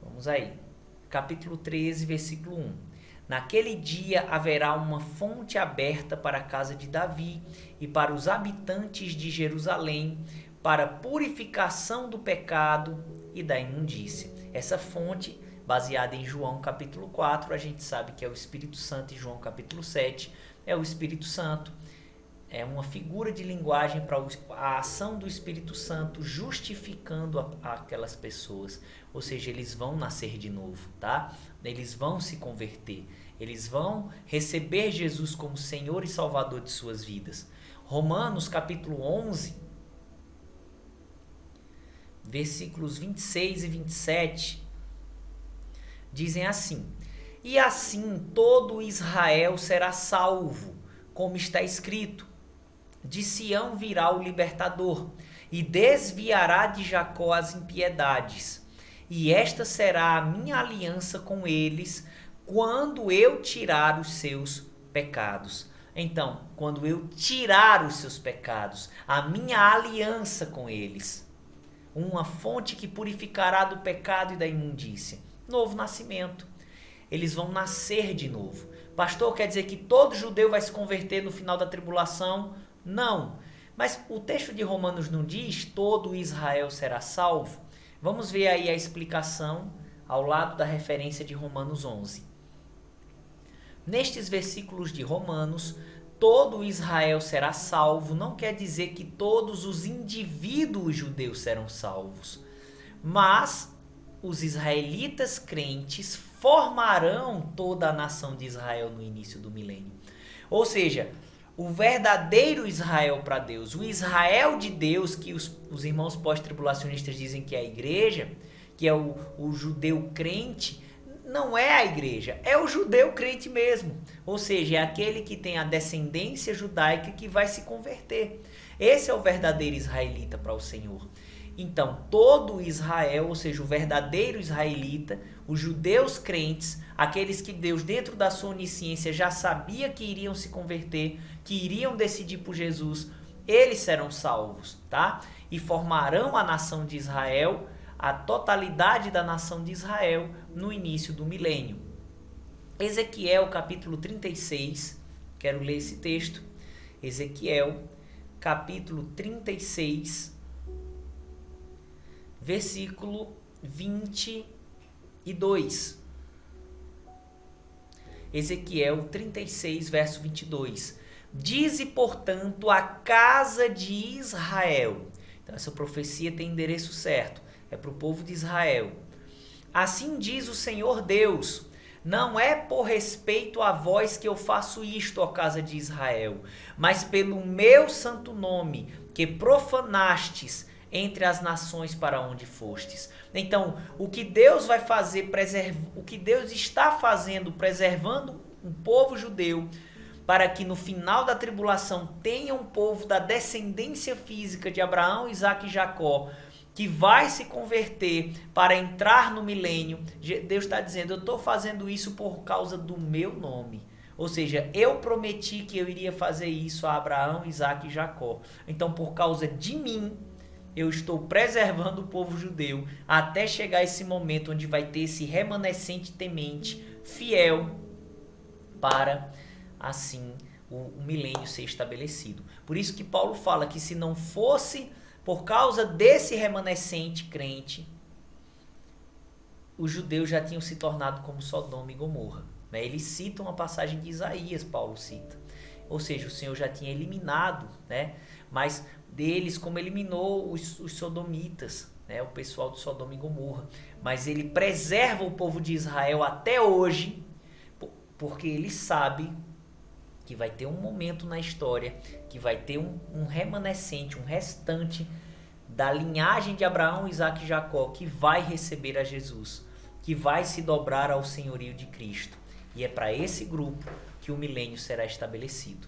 Vamos aí. Capítulo 13, versículo 1. Naquele dia haverá uma fonte aberta para a casa de Davi e para os habitantes de Jerusalém, para purificação do pecado e da imundícia. Essa fonte, baseada em João capítulo 4, a gente sabe que é o Espírito Santo, em João capítulo 7, é o Espírito Santo. é uma figura de linguagem para a ação do Espírito Santo justificando aquelas pessoas. Ou seja, eles vão nascer de novo, tá? Eles vão se converter. Eles vão receber Jesus como Senhor e Salvador de suas vidas. Romanos capítulo 11, versículos 26 e 27, dizem assim: E assim todo Israel será salvo, como está escrito: De Sião virá o libertador, e desviará de Jacó as impiedades. E esta será a minha aliança com eles, quando eu tirar os seus pecados. Então, quando eu tirar os seus pecados, a minha aliança com eles, uma fonte que purificará do pecado e da imundícia. Novo nascimento. Eles vão nascer de novo. Pastor, quer dizer que todo judeu vai se converter no final da tribulação? Não. Mas o texto de Romanos não diz todo Israel será salvo? Vamos ver aí a explicação ao lado da referência de Romanos 11. Nestes versículos de Romanos, todo Israel será salvo não quer dizer que todos os indivíduos judeus serão salvos, mas os israelitas crentes formarão toda a nação de Israel no início do milênio. Ou seja, o verdadeiro Israel para Deus, o Israel de Deus, que os irmãos pós-tribulacionistas dizem que é a igreja, que é o judeu crente, não é a igreja, é o judeu crente mesmo. Ou seja, é aquele que tem a descendência judaica que vai se converter. Esse é o verdadeiro israelita para o Senhor. Então, todo Israel, ou seja, o verdadeiro israelita, os judeus crentes, aqueles que Deus, dentro da sua onisciência, já sabia que iriam se converter, que iriam decidir por Jesus, eles serão salvos, tá? E formarão a nação de Israel, a totalidade da nação de Israel, no início do milênio. Ezequiel, capítulo 36, quero ler esse texto. Ezequiel, capítulo 36, versículo 22. Ezequiel 36, verso 22. Dize, portanto, a casa de Israel. Então, essa profecia tem endereço certo. É para o povo de Israel. Assim diz o Senhor Deus: não é por respeito a vós que eu faço isto, ó casa de Israel, mas pelo meu santo nome, que profanastes entre as nações para onde fostes. Então, o que Deus vai fazer, o que Deus está fazendo, preservando um povo judeu, para que no final da tribulação tenha um povo da descendência física de Abraão, Isaque e Jacó, que vai se converter para entrar no milênio. Deus está dizendo, eu estou fazendo isso por causa do meu nome. Ou seja, eu prometi que eu iria fazer isso a Abraão, Isaque e Jacó. Então, por causa de mim, eu estou preservando o povo judeu até chegar esse momento onde vai ter esse remanescente temente, fiel, para, assim, o milênio ser estabelecido. Por isso que Paulo fala que se não fosse por causa desse remanescente crente, os judeus já tinham se tornado como Sodoma e Gomorra. Eles citam a passagem de Isaías, Paulo cita. Ou seja, o Senhor já tinha eliminado, mas deles, como eliminou os sodomitas, o pessoal de Sodoma e Gomorra. Mas ele preserva o povo de Israel até hoje, porque ele sabe que vai ter um momento na história, que vai ter um remanescente, um restante da linhagem de Abraão, Isaque e Jacó, que vai receber a Jesus, que vai se dobrar ao senhorio de Cristo. E é para esse grupo que o milênio será estabelecido.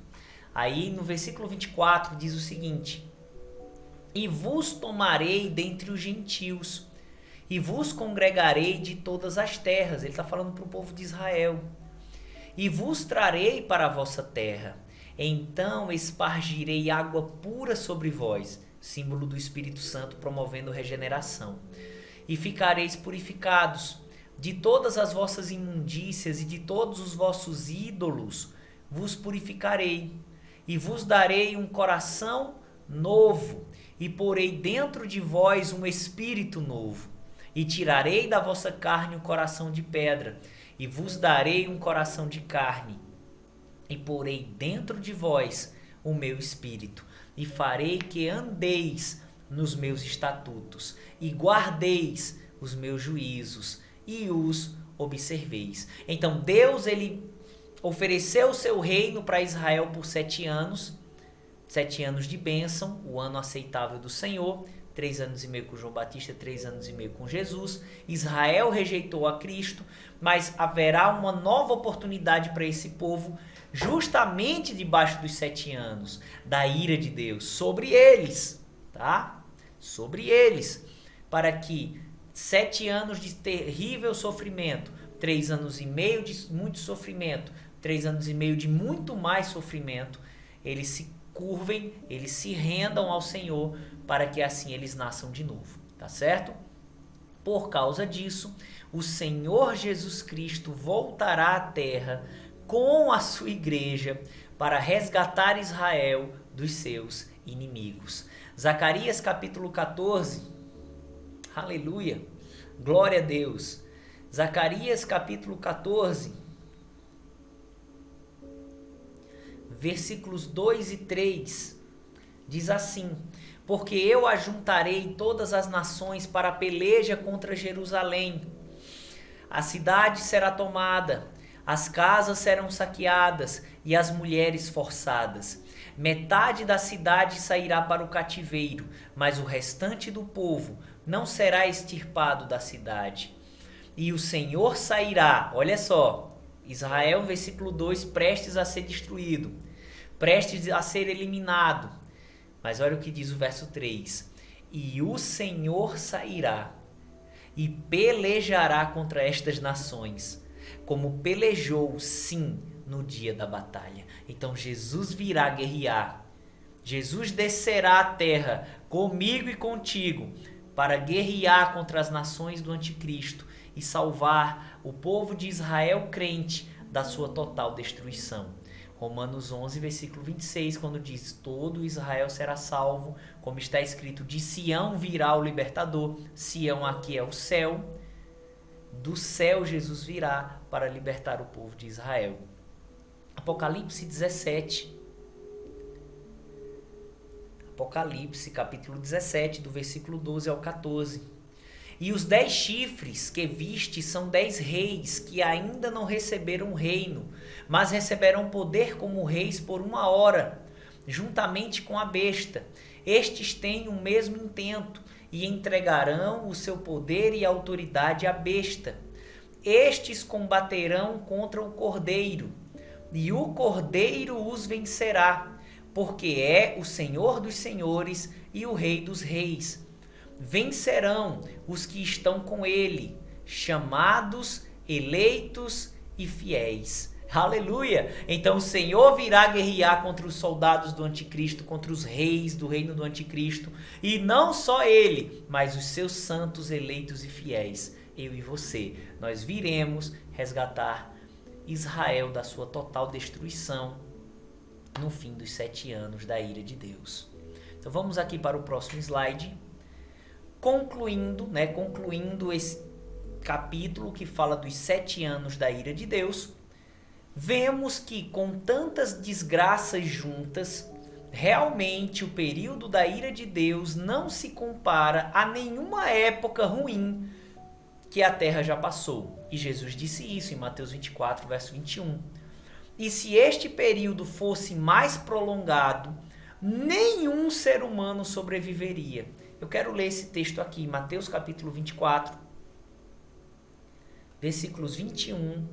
Aí no versículo 24 diz o seguinte: e vos tomarei dentre os gentios, e vos congregarei de todas as terras. Ele está falando para o povo de Israel. E vos trarei para a vossa terra. Então espargirei água pura sobre vós, símbolo do Espírito Santo promovendo regeneração. E ficareis purificados de todas as vossas imundícias e de todos os vossos ídolos, vos purificarei. E vos darei um coração novo, e porei dentro de vós um espírito novo. E tirarei da vossa carne um coração de pedra, e vos darei um coração de carne, e porei dentro de vós o meu espírito, e farei que andeis nos meus estatutos, e guardeis os meus juízos, e os observeis. Então Deus, ele ofereceu o seu reino para Israel por 7 anos, 7 anos de bênção, o ano aceitável do Senhor, 3 anos e meio com João Batista, 3 anos e meio com Jesus. Israel rejeitou a Cristo, mas haverá uma nova oportunidade para esse povo, justamente debaixo dos 7 anos da ira de Deus sobre eles, tá? Sobre eles, para que 7 anos de terrível sofrimento, 3 anos e meio de muito sofrimento, 3 anos e meio de muito mais sofrimento, eles se curvem, eles se rendam ao Senhor, para que assim eles nasçam de novo, tá certo? Por causa disso, o Senhor Jesus Cristo voltará à terra com a sua igreja para resgatar Israel dos seus inimigos. Zacarias capítulo 14, aleluia, glória a Deus. Zacarias capítulo 14, versículos 2 e 3, diz assim: porque eu ajuntarei todas as nações para a peleja contra Jerusalém. A cidade será tomada, as casas serão saqueadas e as mulheres forçadas. Metade da cidade sairá para o cativeiro, mas o restante do povo não será extirpado da cidade. E o Senhor sairá, olha só, Israel, versículo 2, prestes a ser destruído, prestes a ser eliminado. Mas olha o que diz o verso 3. E o Senhor sairá e pelejará contra estas nações, como pelejou, sim, no dia da batalha. Então Jesus virá guerrear. Jesus descerá à terra comigo e contigo para guerrear contra as nações do anticristo e salvar o povo de Israel crente da sua total destruição. Romanos 11, versículo 26, quando diz: todo Israel será salvo, como está escrito, de Sião virá o libertador. Sião aqui é o céu. Do céu Jesus virá para libertar o povo de Israel. Apocalipse 17. Apocalipse, capítulo 17, do versículo 12 ao 14. E os 10 chifres que viste são 10 reis que ainda não receberam reino, mas receberão poder como reis por 1 hora, juntamente com a besta. Estes têm o mesmo intento e entregarão o seu poder e autoridade à besta. Estes combaterão contra o Cordeiro, e o Cordeiro os vencerá, porque é o Senhor dos senhores e o Rei dos reis. Vencerão os que estão com ele, chamados, eleitos e fiéis. Aleluia! Então o Senhor virá guerrear contra os soldados do anticristo, contra os reis do reino do anticristo, e não só ele, mas os seus santos, eleitos e fiéis, eu e você. Nós viremos resgatar Israel da sua total destruição no fim dos 7 anos da ira de Deus. Então vamos aqui para o próximo slide. Concluindo esse capítulo que fala dos 7 anos da ira de Deus, vemos que com tantas desgraças juntas, realmente o período da ira de Deus não se compara a nenhuma época ruim que a terra já passou. E Jesus disse isso em Mateus 24, verso 21. E se este período fosse mais prolongado, nenhum ser humano sobreviveria. Eu quero ler esse texto aqui, Mateus capítulo 24, versículos 21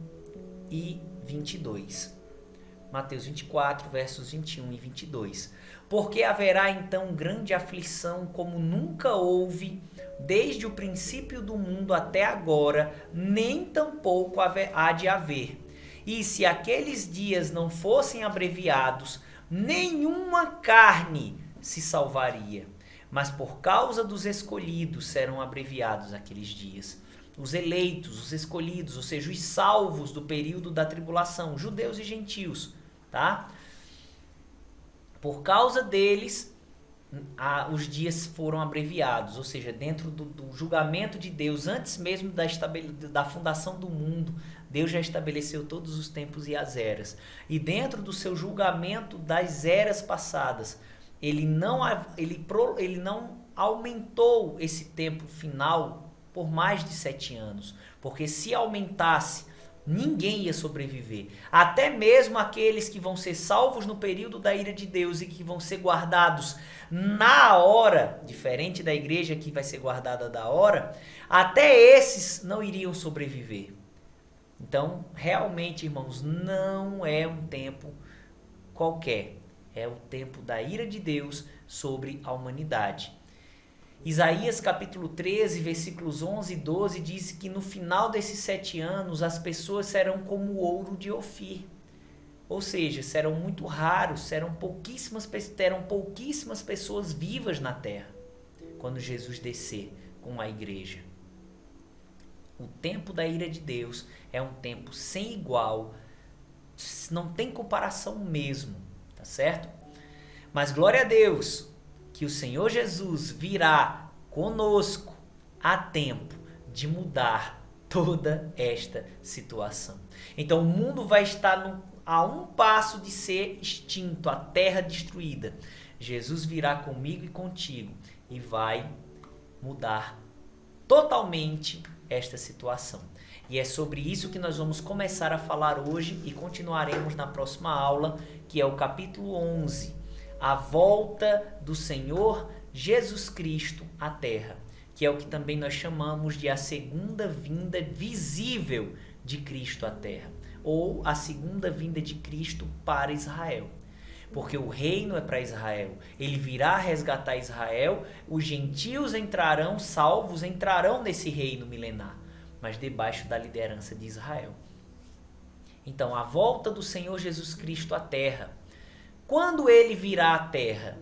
e 22. Mateus 24, versos 21 e 22. Porque haverá então grande aflição como nunca houve desde o princípio do mundo até agora, nem tampouco há de haver. E se aqueles dias não fossem abreviados, nenhuma carne se salvaria. Mas por causa dos escolhidos serão abreviados aqueles dias. Os eleitos, os escolhidos, ou seja, os salvos do período da tribulação, judeus e gentios, tá? Por causa deles, os dias foram abreviados, ou seja, dentro do julgamento de Deus, antes mesmo da fundação do mundo, Deus já estabeleceu todos os tempos e as eras. E dentro do seu julgamento das eras passadas, ele não aumentou esse tempo final por mais de 7 anos. Porque se aumentasse, ninguém ia sobreviver. Até mesmo aqueles que vão ser salvos no período da ira de Deus e que vão ser guardados na hora, diferente da igreja que vai ser guardada da hora, até esses não iriam sobreviver. Então, realmente, irmãos, não é um tempo qualquer. É o tempo da ira de Deus sobre a humanidade. Isaías capítulo 13, versículos 11 e 12 diz que no final desses 7 anos as pessoas serão como o ouro de Ofir. Ou seja, serão muito raros, terão pouquíssimas pessoas vivas na terra quando Jesus descer com a igreja. O tempo da ira de Deus é um tempo sem igual, não tem comparação mesmo, tá certo? Mas glória a Deus que o Senhor Jesus virá conosco a tempo de mudar toda esta situação. Então o mundo vai estar a um passo de ser extinto, a terra destruída. Jesus virá comigo e contigo e vai mudar totalmente esta situação. E é sobre isso que nós vamos começar a falar hoje e continuaremos na próxima aula, que é o capítulo 11, a volta do Senhor Jesus Cristo à terra, que é o que também nós chamamos de a segunda vinda visível de Cristo à terra, ou a segunda vinda de Cristo para Israel. Porque o reino é para Israel. Ele virá resgatar Israel, os gentios entrarão, salvos, entrarão nesse reino milenar, mas debaixo da liderança de Israel. Então, a volta do Senhor Jesus Cristo à terra. Quando ele virá à terra?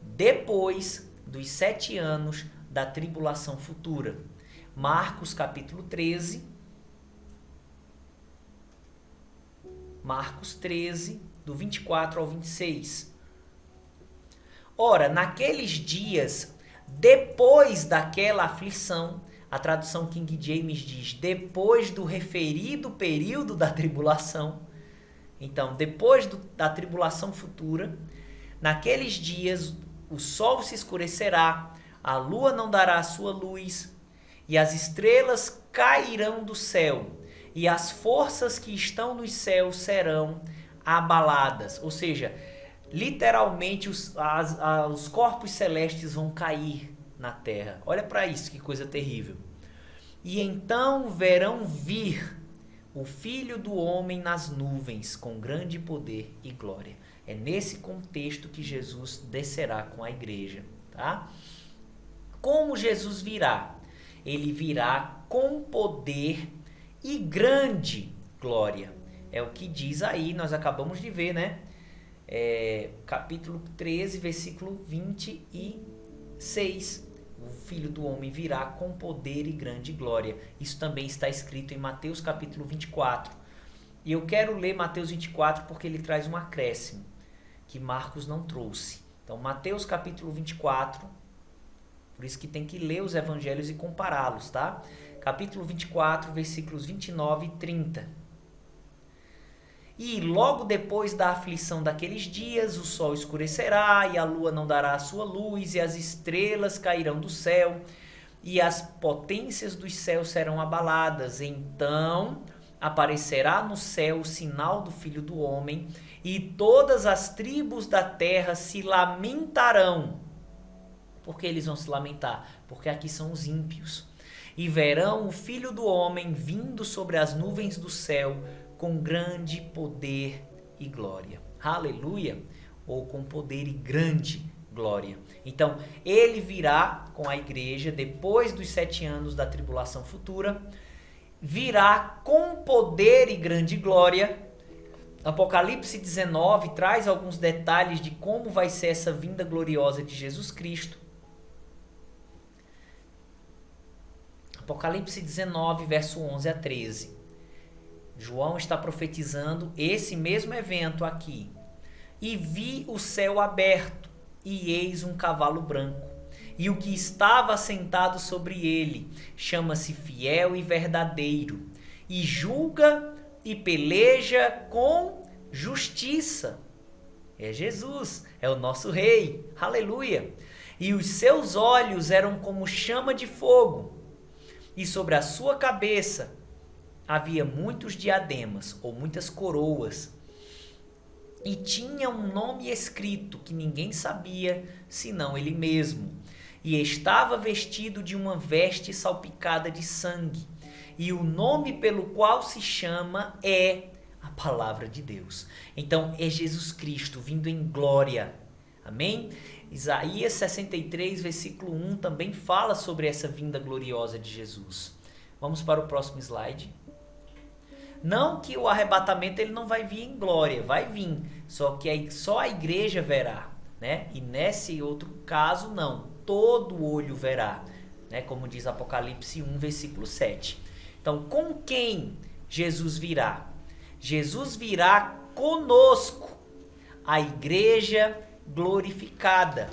Depois dos 7 anos da tribulação futura. Marcos capítulo 13. Marcos 13, do 24 ao 26. Ora, naqueles dias, depois daquela aflição, a tradução King James diz, depois do referido período da tribulação. Então, depois da tribulação futura, naqueles dias, o sol se escurecerá, a lua não dará a sua luz, e as estrelas cairão do céu, e as forças que estão nos céus serão abaladas. Ou seja, literalmente os corpos celestes vão cair na terra. Olha para isso, que coisa terrível. E então verão vir o Filho do Homem nas nuvens, com grande poder e glória. É nesse contexto que Jesus descerá com a igreja, tá? Como Jesus virá? Ele virá com poder e grande glória. É o que diz aí, nós acabamos de ver, né? Capítulo 13, versículo 26. O Filho do Homem virá com poder e grande glória. Isso também está escrito em Mateus capítulo 24. E eu quero ler Mateus 24 porque ele traz um acréscimo que Marcos não trouxe. Então, Mateus capítulo 24, por isso que tem que ler os evangelhos e compará-los, tá? Capítulo 24, versículos 29 e 30. E logo depois da aflição daqueles dias, o sol escurecerá, e a lua não dará a sua luz, e as estrelas cairão do céu, e as potências dos céus serão abaladas. Então aparecerá no céu o sinal do Filho do Homem, e todas as tribos da terra se lamentarão. Por que eles vão se lamentar? Porque aqui são os ímpios. E verão o Filho do Homem vindo sobre as nuvens do céu, com grande poder e glória. Aleluia! Ou com poder e grande glória. Então, ele virá com a igreja depois dos 7 anos da tribulação futura, virá com poder e grande glória. Apocalipse 19 traz alguns detalhes de como vai ser essa vinda gloriosa de Jesus Cristo. Apocalipse 19, verso 11 a 13. João está profetizando esse mesmo evento aqui. E vi o céu aberto, e eis um cavalo branco. E o que estava assentado sobre ele chama-se Fiel e Verdadeiro, e julga e peleja com justiça. É Jesus, é o nosso rei, aleluia. E os seus olhos eram como chama de fogo, e sobre a sua cabeça havia muitos diademas, ou muitas coroas, e tinha um nome escrito que ninguém sabia, senão ele mesmo. E estava vestido de uma veste salpicada de sangue, e o nome pelo qual se chama é a palavra de Deus. Então é Jesus Cristo vindo em glória. Amém? Isaías 63, versículo 1 também fala sobre essa vinda gloriosa de Jesus. Vamos para o próximo slide. Não que o arrebatamento ele não vai vir em glória, vai vir, só que só a igreja verá, né? E nesse outro caso não, todo olho verá, né? Como diz Apocalipse 1, versículo 7. Então, com quem Jesus virá? Jesus virá conosco, a igreja glorificada,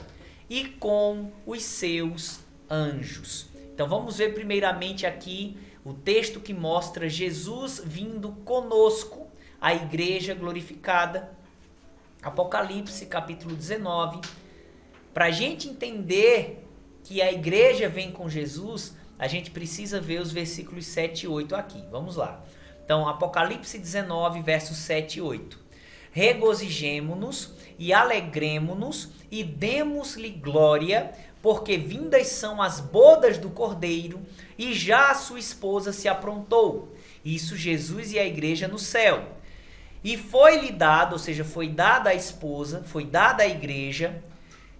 e com os seus anjos. Então vamos ver primeiramente aqui o texto que mostra Jesus vindo conosco, a igreja glorificada. Apocalipse capítulo 19. Para a gente entender que a igreja vem com Jesus, a gente precisa ver os versículos 7 e 8 aqui. Vamos lá. Então, Apocalipse 19, versos 7 e 8. Regozijemo-nos e alegremo-nos e demos-lhe glória, porque vindas são as bodas do Cordeiro e já a sua esposa se aprontou. Isso Jesus e a igreja no céu. E foi-lhe dado, ou seja, foi dada à esposa, foi dada à igreja,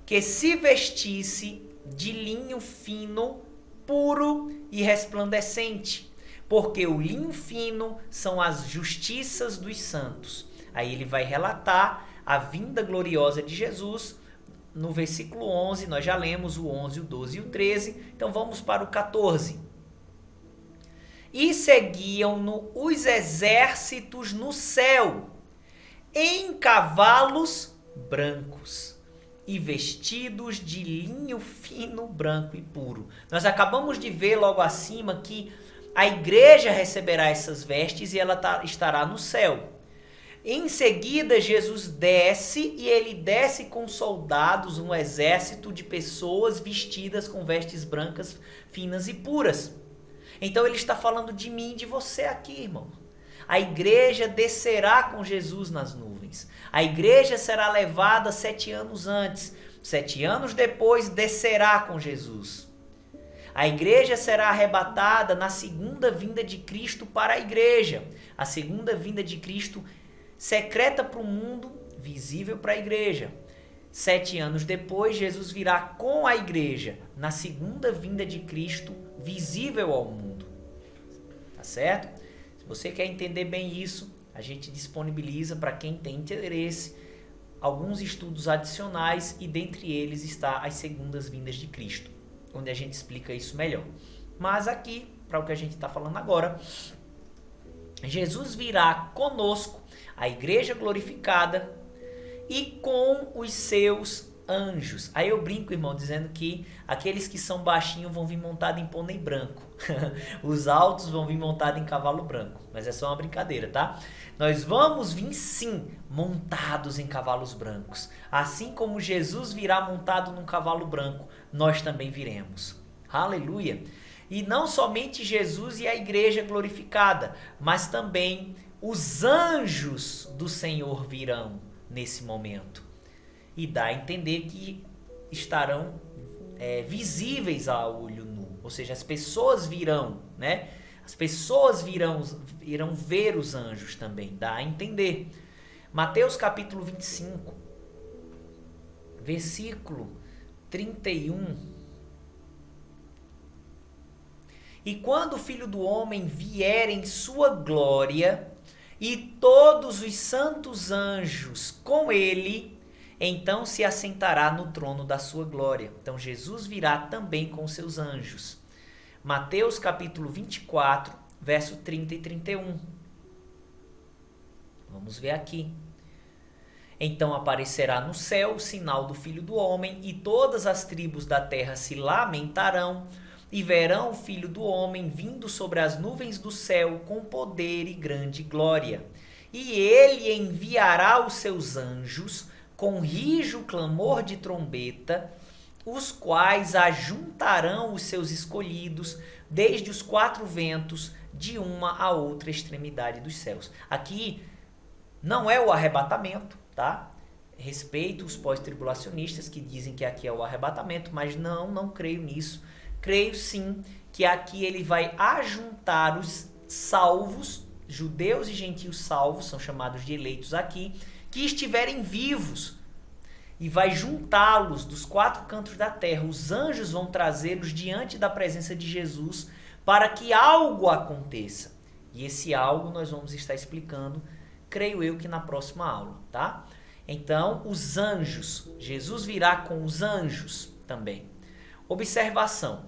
que se vestisse de linho fino, puro e resplandecente, porque o linho fino são as justiças dos santos. Aí ele vai relatar a vinda gloriosa de Jesus no versículo 11, nós já lemos o 11, o 12 e o 13, então vamos para o 14. E seguiam-no os exércitos no céu, em cavalos brancos e vestidos de linho fino, branco e puro. Nós acabamos de ver logo acima que a igreja receberá essas vestes e ela estará no céu. Em seguida, Jesus desce e ele desce com soldados, um exército de pessoas vestidas com vestes brancas, finas e puras. Então ele está falando de mim e de você aqui, irmão. A igreja descerá com Jesus nas nuvens. A igreja será levada 7 anos antes. 7 anos depois descerá com Jesus. A igreja será arrebatada na segunda vinda de Cristo para a igreja. A segunda vinda de Cristo secreta para o mundo, visível para a igreja. 7 anos depois, Jesus virá com a igreja na segunda vinda de Cristo, visível ao mundo. Tá certo? Se você quer entender bem isso, a gente disponibiliza para quem tem interesse alguns estudos adicionais e dentre eles está as segundas vindas de Cristo, onde a gente explica isso melhor. Mas aqui, para o que a gente está falando agora, Jesus virá conosco, a igreja glorificada, e com os seus anjos. Aí eu brinco, irmão, dizendo que aqueles que são baixinhos vão vir montados em pônei branco. Os altos vão vir montados em cavalo branco. Mas é só uma brincadeira, tá? Nós vamos vir sim montados em cavalos brancos. Assim como Jesus virá montado num cavalo branco, nós também viremos. Aleluia! E não somente Jesus e a igreja glorificada, mas também os anjos do Senhor virão nesse momento. E dá a entender que estarão visíveis a olho nu. Ou seja, as pessoas virão, né? As pessoas irão ver os anjos também. Dá a entender. Mateus capítulo 25, versículo 31. E quando o Filho do Homem vier em sua glória, e todos os santos anjos com ele, então se assentará no trono da sua glória. Então Jesus virá também com seus anjos. Mateus capítulo 24, verso 30 e 31. Vamos ver aqui. Então aparecerá no céu o sinal do Filho do Homem, e todas as tribos da terra se lamentarão, e verão o Filho do Homem vindo sobre as nuvens do céu com poder e grande glória. E ele enviará os seus anjos com rijo clamor de trombeta, os quais ajuntarão os seus escolhidos desde os quatro ventos, de uma a outra extremidade dos céus. Aqui não é o arrebatamento, tá? Respeito os pós-tribulacionistas que dizem que aqui é o arrebatamento, mas não creio nisso. Creio sim que aqui ele vai ajuntar os salvos, judeus e gentios salvos, são chamados de eleitos aqui, que estiverem vivos, e vai juntá-los dos quatro cantos da terra. Os anjos vão trazê-los diante da presença de Jesus para que algo aconteça. E esse algo nós vamos estar explicando, creio eu, que na próxima aula, tá? Então, os anjos, Jesus virá com os anjos também. Observação: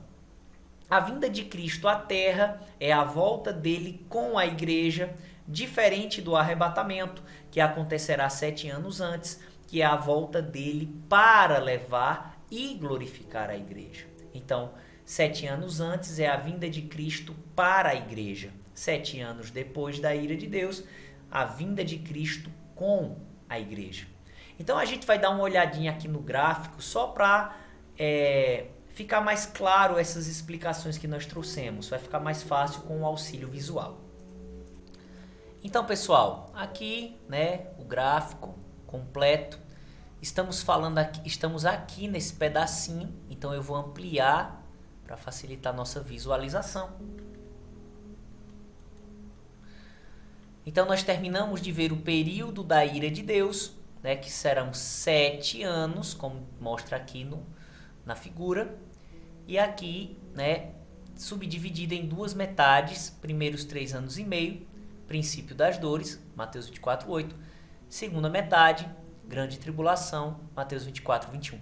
a vinda de Cristo à terra é a volta dele com a igreja, diferente do arrebatamento, que acontecerá 7 anos antes, que é a volta dele para levar e glorificar a igreja. Então, 7 anos antes é a vinda de Cristo para a igreja. 7 anos depois da ira de Deus, a vinda de Cristo com a igreja. Então, a gente vai dar uma olhadinha aqui no gráfico só para ficar mais claro essas explicações que nós trouxemos. Vai ficar mais fácil com o auxílio visual. Então, pessoal, aqui, né, o gráfico completo. Estamos aqui nesse pedacinho, então eu vou ampliar para facilitar a nossa visualização. Então nós terminamos de ver o período da ira de Deus, né, que serão 7 anos, como mostra aqui na figura, e aqui, né, subdividido em duas metades, primeiros 3 anos e meio, princípio das dores, Mateus 24:8, segunda metade, grande tribulação, Mateus 24:21.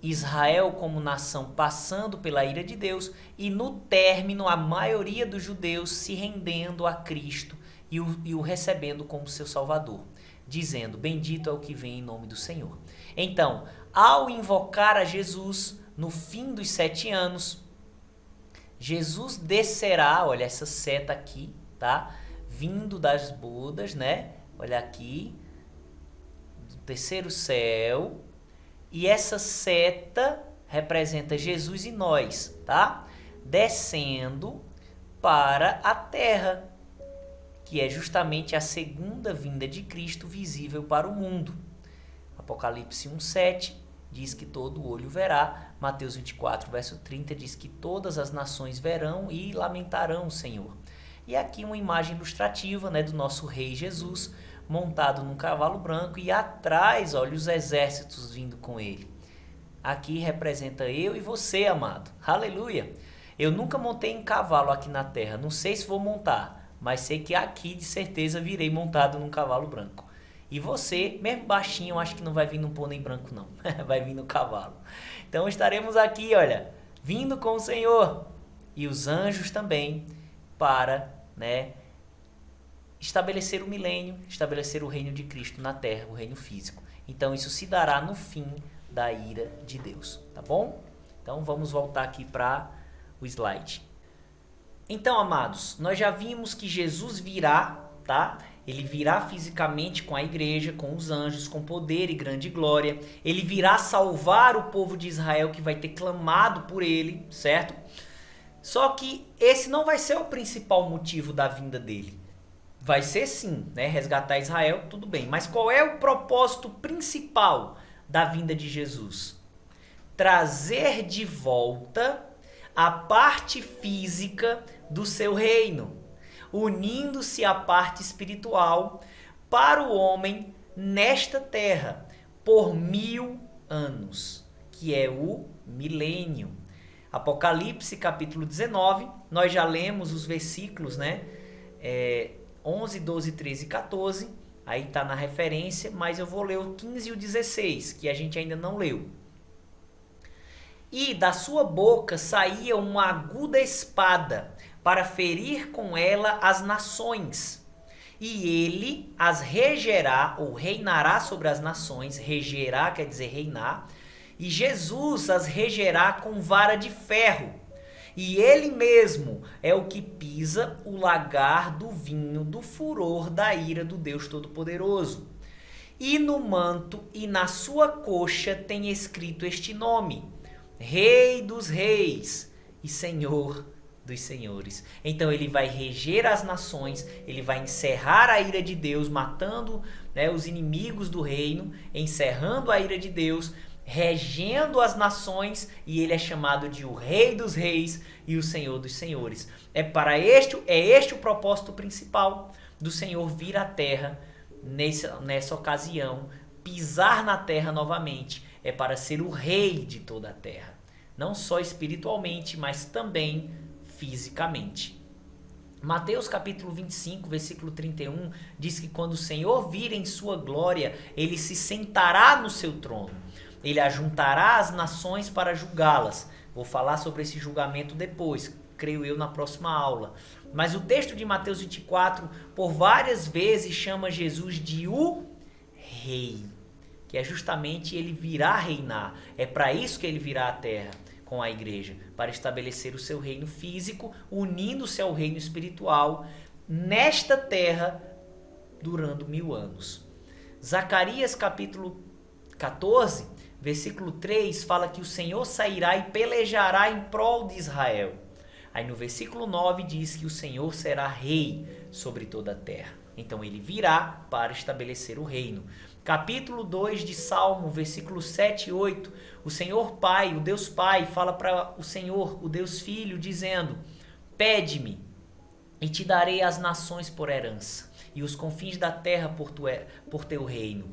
Israel como nação passando pela ira de Deus e no término a maioria dos judeus se rendendo a Cristo e o recebendo como seu Salvador, dizendo: bendito é o que vem em nome do Senhor. Então, ao invocar a Jesus no fim dos 7 anos, Jesus descerá, olha essa seta aqui, tá? Vindo das bodas, né? Olha aqui, do terceiro céu. E essa seta representa Jesus e nós, tá? Descendo para a terra, que é justamente a segunda vinda de Cristo visível para o mundo. Apocalipse 1:7 diz que todo olho verá. Mateus 24, verso 30 diz que todas as nações verão e lamentarão o Senhor. E aqui uma imagem ilustrativa, né, do nosso Rei Jesus, montado num cavalo branco, e atrás, olha, os exércitos vindo com ele. Aqui representa eu e você, amado. Aleluia! Eu nunca montei em cavalo aqui na terra, não sei se vou montar, mas sei que aqui de certeza virei montado num cavalo branco. E você, mesmo baixinho, eu acho que não vai vir num pônei branco não, vai vir no cavalo. Então estaremos aqui, olha, vindo com o Senhor e os anjos também para, né, estabelecer o milênio, estabelecer o reino de Cristo na terra, o reino físico. Então isso se dará no fim da ira de Deus, tá bom? Então vamos voltar aqui para o slide. Então, amados, nós já vimos que Jesus virá, tá? Ele virá fisicamente com a igreja, com os anjos, com poder e grande glória. Ele virá salvar o povo de Israel que vai ter clamado por ele, certo? Só que esse não vai ser o principal motivo da vinda dele. Vai ser sim, né? Resgatar Israel, tudo bem. Mas qual é o propósito principal da vinda de Jesus? Trazer de volta a parte física do seu reino, unindo-se à parte espiritual para o homem nesta terra por 1000 anos, que é o milênio. Apocalipse capítulo 19, nós já lemos os versículos, né? 11, 12, 13 e 14, aí está na referência, mas eu vou ler o 15 e o 16, que a gente ainda não leu. E da sua boca saía uma aguda espada, para ferir com ela as nações. E ele as regerá, ou reinará sobre as nações, regerá quer dizer reinar, e Jesus as regerá com vara de ferro. E ele mesmo é o que pisa o lagar do vinho do furor da ira do Deus Todo-Poderoso. E no manto e na sua coxa tem escrito este nome: Rei dos Reis e Senhor dos Senhores. Então ele vai reger as nações, ele vai encerrar a ira de Deus, matando, os inimigos do reino, encerrando a ira de Deus, regendo as nações, e ele é chamado de o Rei dos Reis e o Senhor dos Senhores. É este o propósito principal do Senhor vir à terra nessa ocasião, pisar na terra novamente, é para ser o rei de toda a terra, não só espiritualmente, mas também fisicamente. Mateus capítulo 25, versículo 31, diz que quando o Senhor vir em sua glória, ele se sentará no seu trono. Ele ajuntará as nações para julgá-las. Vou falar sobre esse julgamento depois, creio eu, na próxima aula. Mas o texto de Mateus 24, por várias vezes, chama Jesus de o Rei, que é justamente ele virá reinar. É para isso que ele virá à terra com a igreja, para estabelecer o seu reino físico, unindo-se ao reino espiritual, nesta terra, durando 1000 anos. Zacarias capítulo 14, versículo 3, fala que o Senhor sairá e pelejará em prol de Israel. Aí no versículo 9 diz que o Senhor será rei sobre toda a terra. Então ele virá para estabelecer o reino. Capítulo 2 de Salmo, versículos 7 e 8, o Senhor Pai, o Deus Pai, fala para o Senhor, o Deus Filho, dizendo: Pede-me, e te darei as nações por herança, e os confins da terra por teu reino,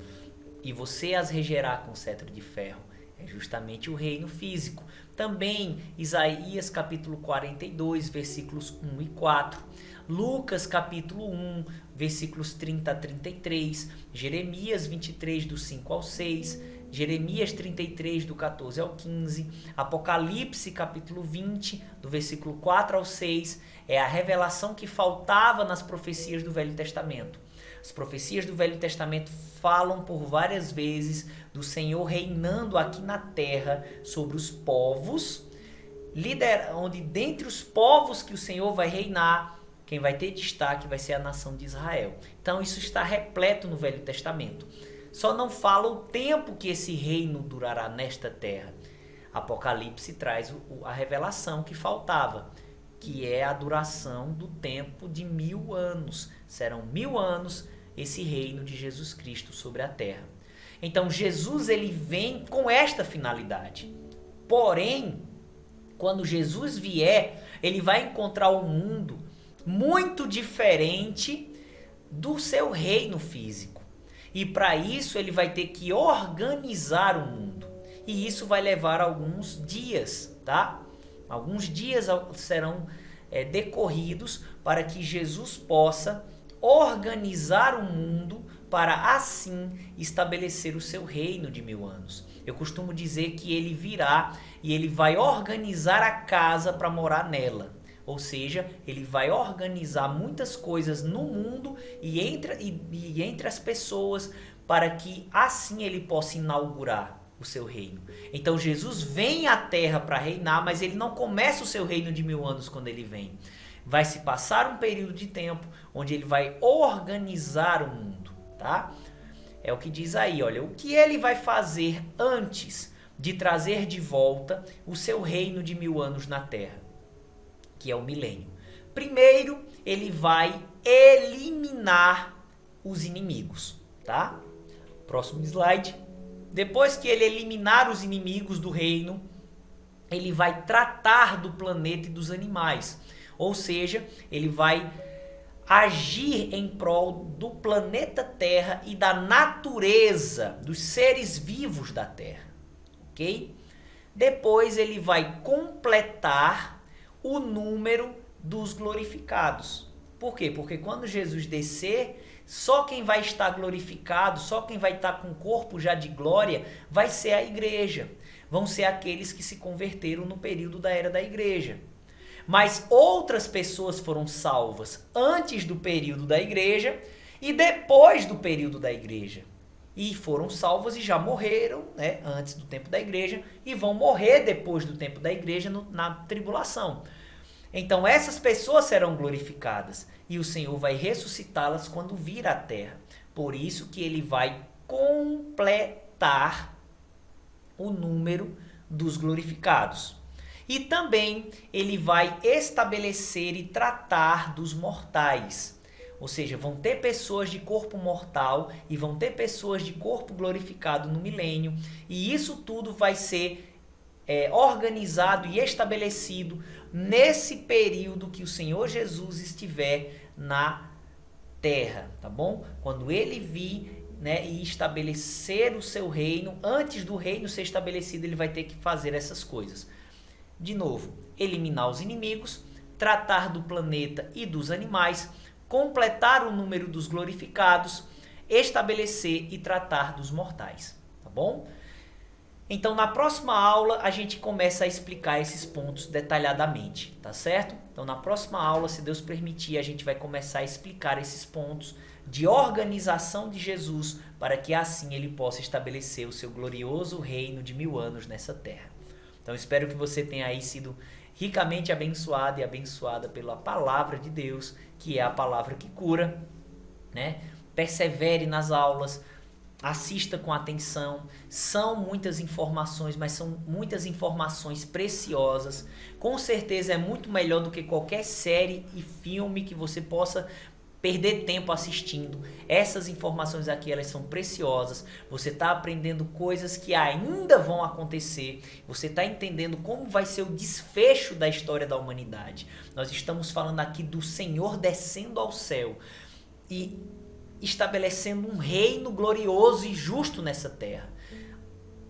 e você as regerá com cetro de ferro. É justamente o reino físico. Também Isaías capítulo 42, versículos 1 e 4. Lucas capítulo 1, versículos 30 a 33. Jeremias 23, do 5 ao 6. Jeremias 33, do 14 ao 15. Apocalipse capítulo 20, do versículo 4 ao 6. É a revelação que faltava nas profecias do Velho Testamento. As profecias do Velho Testamento falam por várias vezes do Senhor reinando aqui na terra sobre os povos, onde dentre os povos que o Senhor vai reinar, quem vai ter destaque vai ser a nação de Israel. Então isso está repleto no Velho Testamento. Só não fala o tempo que esse reino durará nesta terra. Apocalipse traz a revelação que faltava, que é a duração do tempo de 1000 anos. Serão 1000 anos esse reino de Jesus Cristo sobre a terra. Então Jesus ele vem com esta finalidade. Porém, quando Jesus vier, ele vai encontrar um mundo muito diferente do seu reino físico. E para isso ele vai ter que organizar o mundo. E isso vai levar alguns dias, tá? Alguns dias serão decorridos para que Jesus possa organizar o mundo para assim estabelecer o seu reino de 1000 anos. Eu costumo dizer que ele virá e ele vai organizar a casa para morar nela. Ou seja, ele vai organizar muitas coisas no mundo e entre as pessoas para que assim ele possa inaugurar o seu reino. Então Jesus vem à terra para reinar, mas ele não começa o seu reino de 1000 anos quando ele vem. Vai se passar um período de tempo onde ele vai organizar o mundo, tá? É o que diz aí, olha, o que ele vai fazer antes de trazer de volta o seu reino de 1000 anos na terra, que é o milênio. Primeiro, ele vai eliminar os inimigos, tá? Próximo slide. Depois que ele eliminar os inimigos do reino, ele vai tratar do planeta e dos animais. Ou seja, ele vai agir em prol do planeta Terra e da natureza, dos seres vivos da Terra, ok? Depois ele vai completar o número dos glorificados. Por quê? Porque quando Jesus descer, só quem vai estar glorificado, só quem vai estar com o corpo já de glória, vai ser a igreja. Vão ser aqueles que se converteram no período da era da igreja. Mas outras pessoas foram salvas antes do período da igreja e depois do período da igreja. e foram salvos e já morreram, né, antes do tempo da igreja, e vão morrer depois do tempo da igreja na tribulação. Então essas pessoas serão glorificadas e o Senhor vai ressuscitá-las quando vir à terra. Por isso que ele vai completar o número dos glorificados. E também ele vai estabelecer e tratar dos mortais. Ou seja, vão ter pessoas de corpo mortal e vão ter pessoas de corpo glorificado no milênio. E isso tudo vai ser organizado e estabelecido nesse período que o Senhor Jesus estiver na terra, tá bom? Quando ele vir, né, e estabelecer o seu reino, antes do reino ser estabelecido, ele vai ter que fazer essas coisas. De novo, eliminar os inimigos, tratar do planeta e dos animais, completar o número dos glorificados, estabelecer e tratar dos mortais, tá bom? Então, na próxima aula, a gente começa a explicar esses pontos detalhadamente, tá certo? Então, na próxima aula, se Deus permitir, a gente vai começar a explicar esses pontos de organização de Jesus, para que assim ele possa estabelecer o seu glorioso reino de 1000 anos nessa terra. Então, espero que você tenha aí sido ricamente abençoado e abençoada pela palavra de Deus, que é a palavra que cura, né? Persevere nas aulas, assista com atenção. São muitas informações, mas são muitas informações preciosas. Com certeza é muito melhor do que qualquer série e filme que você possa perder tempo assistindo. Essas informações aqui, elas são preciosas. Você está aprendendo coisas que ainda vão acontecer. Você está entendendo como vai ser o desfecho da história da humanidade. Nós estamos falando aqui do Senhor descendo ao céu e estabelecendo um reino glorioso e justo nessa terra.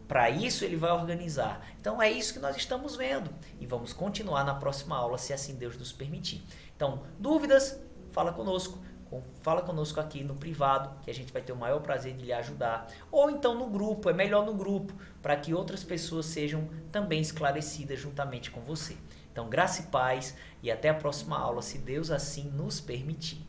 Para isso ele vai organizar. Então é isso que nós estamos vendo. E vamos continuar na próxima aula, se assim Deus nos permitir. Então, dúvidas? Fala conosco aqui no privado, que a gente vai ter o maior prazer de lhe ajudar. Ou então no grupo, é melhor no grupo, para que outras pessoas sejam também esclarecidas juntamente com você. Então, graça e paz, e até a próxima aula, se Deus assim nos permitir.